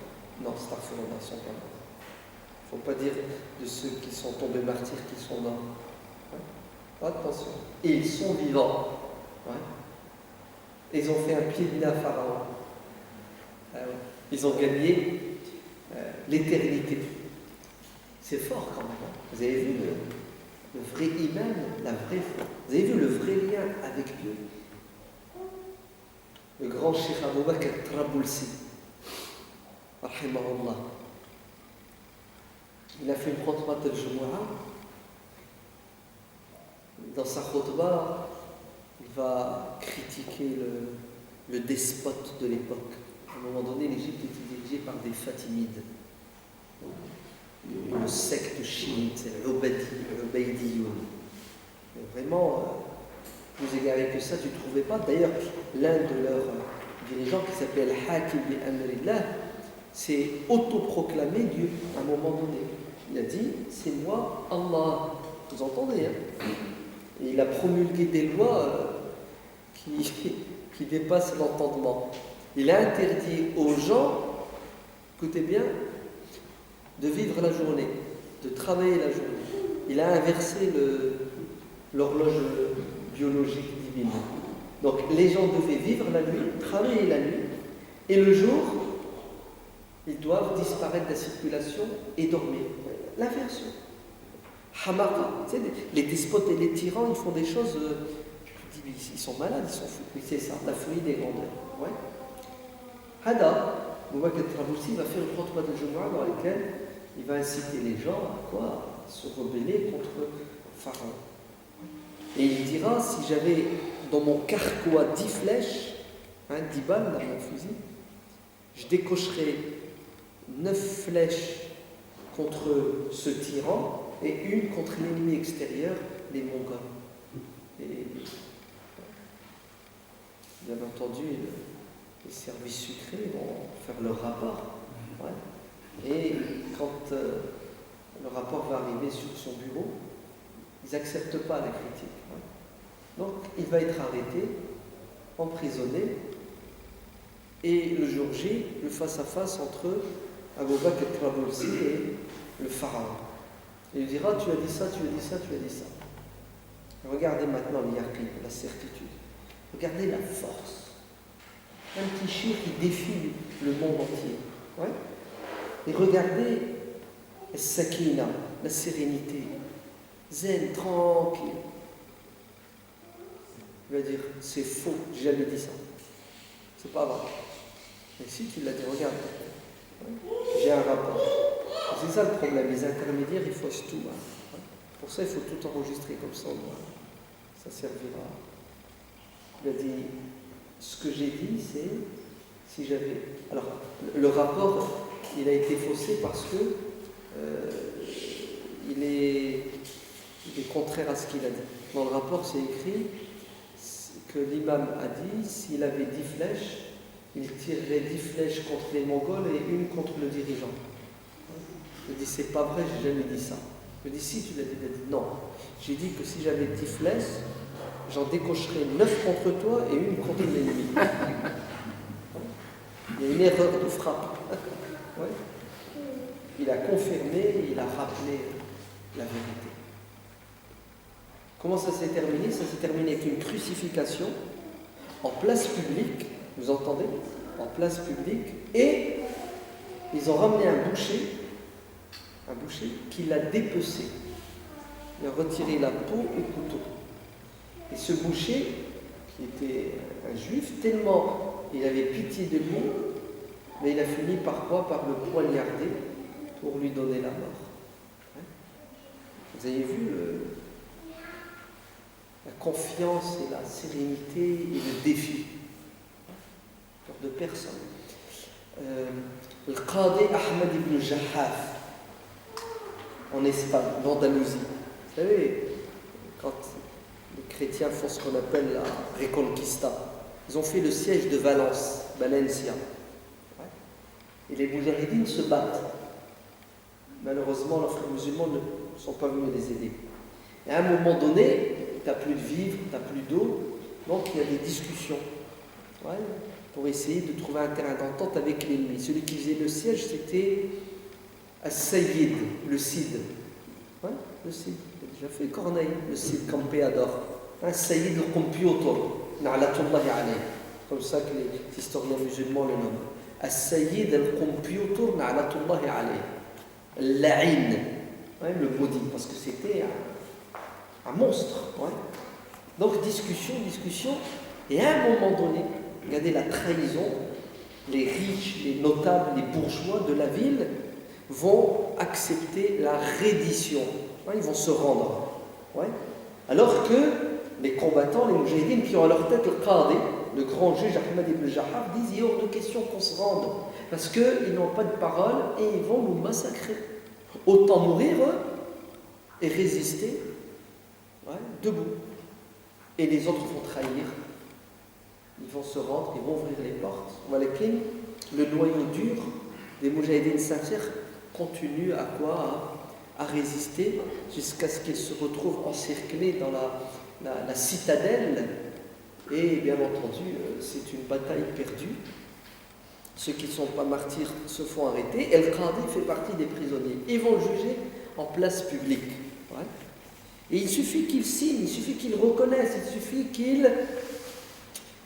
Non, astaghfirullah, ils sont pas morts. Il ne faut pas dire de ceux qui sont tombés martyrs qui sont morts. Ouais. Attention. Et ils sont vivants. Ouais. Ils ont fait un pied de nez à Pharaon. Ils ont gagné l'éternité. C'est fort quand même. Hein. Vous avez vu le vrai iman, la vraie foi. Vous avez vu le vrai lien avec Dieu. Le grand Cheikh Abou Bakr Traboulsi, rahimahullah, il a fait une khutbah al-Jumu'ah. Dans sa khutbah, il va critiquer le despote de l'époque. À un moment donné, l'Égypte était dirigée par des Fatimides. Une secte chiite, c'est l'Ubaydiyoun. Vraiment, plus égaré que ça, tu ne trouvais pas. D'ailleurs, l'un de leurs dirigeants, qui s'appelle Hakim bi Amrillah, s'est autoproclamé Dieu à un moment donné. Il a dit, c'est moi, Allah. Vous entendez, hein? Et il a promulgué des lois qui dépassent l'entendement. Il a interdit aux gens, écoutez bien, de vivre la journée, de travailler la journée. Il a inversé l'horloge biologique divine. Donc les gens devaient vivre la nuit, travailler la nuit, et le jour, ils doivent disparaître de la circulation et dormir. L'inversion. Hamaka, tu sais, les despotes et les tyrans, ils font des choses, tu dis, ils sont malades, ils sont fous. Oui, c'est ça, la folie des grandeurs. Ouais. Hada, Boubacar Traboussi va faire une khutbah de Jumu'ah dans laquelle il va inciter les gens à quoi? À se rebeller contre Pharaon. Et il dira, si j'avais dans mon carquois 10 flèches, 10 balles dans mon fusil, je décocherais 9 flèches contre ce tyran et une contre l'ennemi extérieur, les Mongols. Et bien entendu, les services secrets vont faire leur rapport. Ouais. Et quand le rapport va arriver sur son bureau, ils n'acceptent pas la critique. Ouais. Donc il va être arrêté, emprisonné, et le jour J, le face-à-face entre Abu Bakr al-Trabulsi et le pharaon. Il lui dira, tu as dit ça, tu as dit ça, tu as dit ça. Regardez maintenant l'yaqin, la certitude. Regardez la force. Un petit chiffre qui défie le monde entier. Ouais. Et regardez la sakina, la sérénité. Zen, tranquille. Il va dire, c'est faux, j'ai jamais dit ça. C'est pas vrai. Mais si tu l'as dit, regarde. J'ai un rapport. C'est ça le problème, les intermédiaires, ils faussent tout. Hein. Pour ça, il faut tout enregistrer comme ça. Ça servira. Il a dit, ce que j'ai dit, c'est si j'avais. Alors, le rapport, il a été faussé parce que il est contraire à ce qu'il a dit. Dans le rapport, c'est écrit que l'imam a dit, s'il avait 10 flèches, il tirerait 10 flèches contre les Mongols et une contre le dirigeant. Je dis, c'est pas vrai, j'ai jamais dit ça. Je dis, si, tu l'as dit. Non. J'ai dit que si j'avais 10 flèches, j'en décocherais 9 contre toi et une contre l'ennemi. Il y a une erreur de frappe. Ouais. Il a confirmé, il a rappelé la vérité. Comment ça s'est terminé? Ça s'est terminé avec une crucifixion en place publique, vous entendez? En place publique, et ils ont ramené un boucher qui l'a dépecé. Il a retiré la peau et le couteau. Et ce boucher, qui était un juif, tellement il avait pitié de lui, mais il a fini par quoi? Par le poignarder pour lui donner la mort. Vous avez vu la confiance et la sérénité et le défi de personne. Le Qadi Ahmed ibn Jahaf en Espagne, en Andalousie. Vous savez, quand les chrétiens font ce qu'on appelle la Reconquista, ils ont fait le siège de Valence, Valencia. Et les Moudjahidines se battent. Malheureusement, les frères musulmans ne sont pas venus les aider. Et à un moment donné, tu n'as plus de vivres, tu n'as plus d'eau, donc il y a des discussions pour essayer de trouver un terrain d'entente avec l'ennemi. Celui qui faisait le siège, c'était As-Sayyid, le Cid. Le Cid, il a déjà fait Corneille, le Cid Campeador. As-Sayyid al-Computer, na'latullahi alayh. Comme ça que les historiens musulmans le nomment. As-Sayyid al-Computer, na'latullahi alayh. La'in, le maudit, parce que c'était un monstre. Donc discussion, et à un moment donné, regardez la trahison, les riches, les notables, les bourgeois de la ville vont accepter la reddition, ils vont se rendre. Alors que les combattants, les moudjahidines qui ont à leur tête le Qadi, le grand juge Ahmed ibn Jahaf, disent il est hors de question qu'on se rende, parce qu'ils n'ont pas de parole et ils vont nous massacrer. Autant mourir et résister debout. Et les autres vont trahir. Ils vont se rendre, ils vont ouvrir les portes. Le noyau dur des moudjahidines sincères continue à résister jusqu'à ce qu'ils se retrouvent encerclés dans la citadelle. Et bien entendu, c'est une bataille perdue. Ceux qui ne sont pas martyrs se font arrêter. El Qadi fait partie des prisonniers. Ils vont le juger en place publique. Et il suffit qu'il signe, il suffit qu'il reconnaisse, il suffit qu'il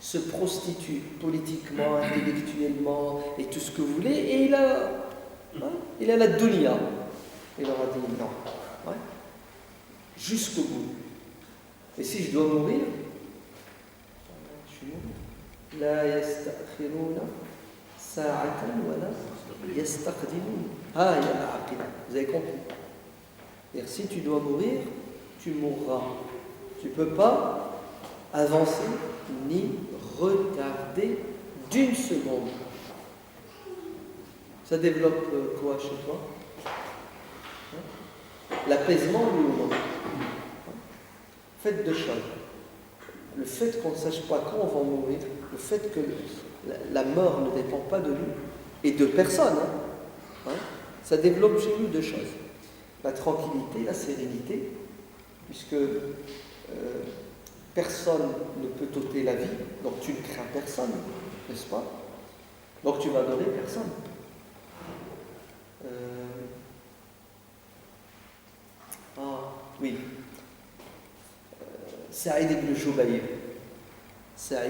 se prostitue politiquement, intellectuellement et tout ce que vous voulez, et il a la dunya. Il leur a dit non. Jusqu'au bout. Et si je dois mourir, je suis mort. La yastakhiruna sa'atan wa la yastaqdimun. Ah, il y a la aqida. Vous avez compris. Et si tu dois mourir, tu mourras. Tu ne peux pas avancer ni retarder d'une seconde. Ça développe quoi chez toi? L'apaisement, oui ou non? fait deux choses. Le fait qu'on ne sache pas quand on va mourir, le fait que la mort ne dépend pas de nous et de personne, ça développe chez nous deux choses. La tranquillité, la sérénité, puisque personne ne peut t'ôter la vie, donc tu ne crains personne, n'est-ce pas? Donc tu vas adorer personne. Oui. Saïd ibn Jubayr. Saïd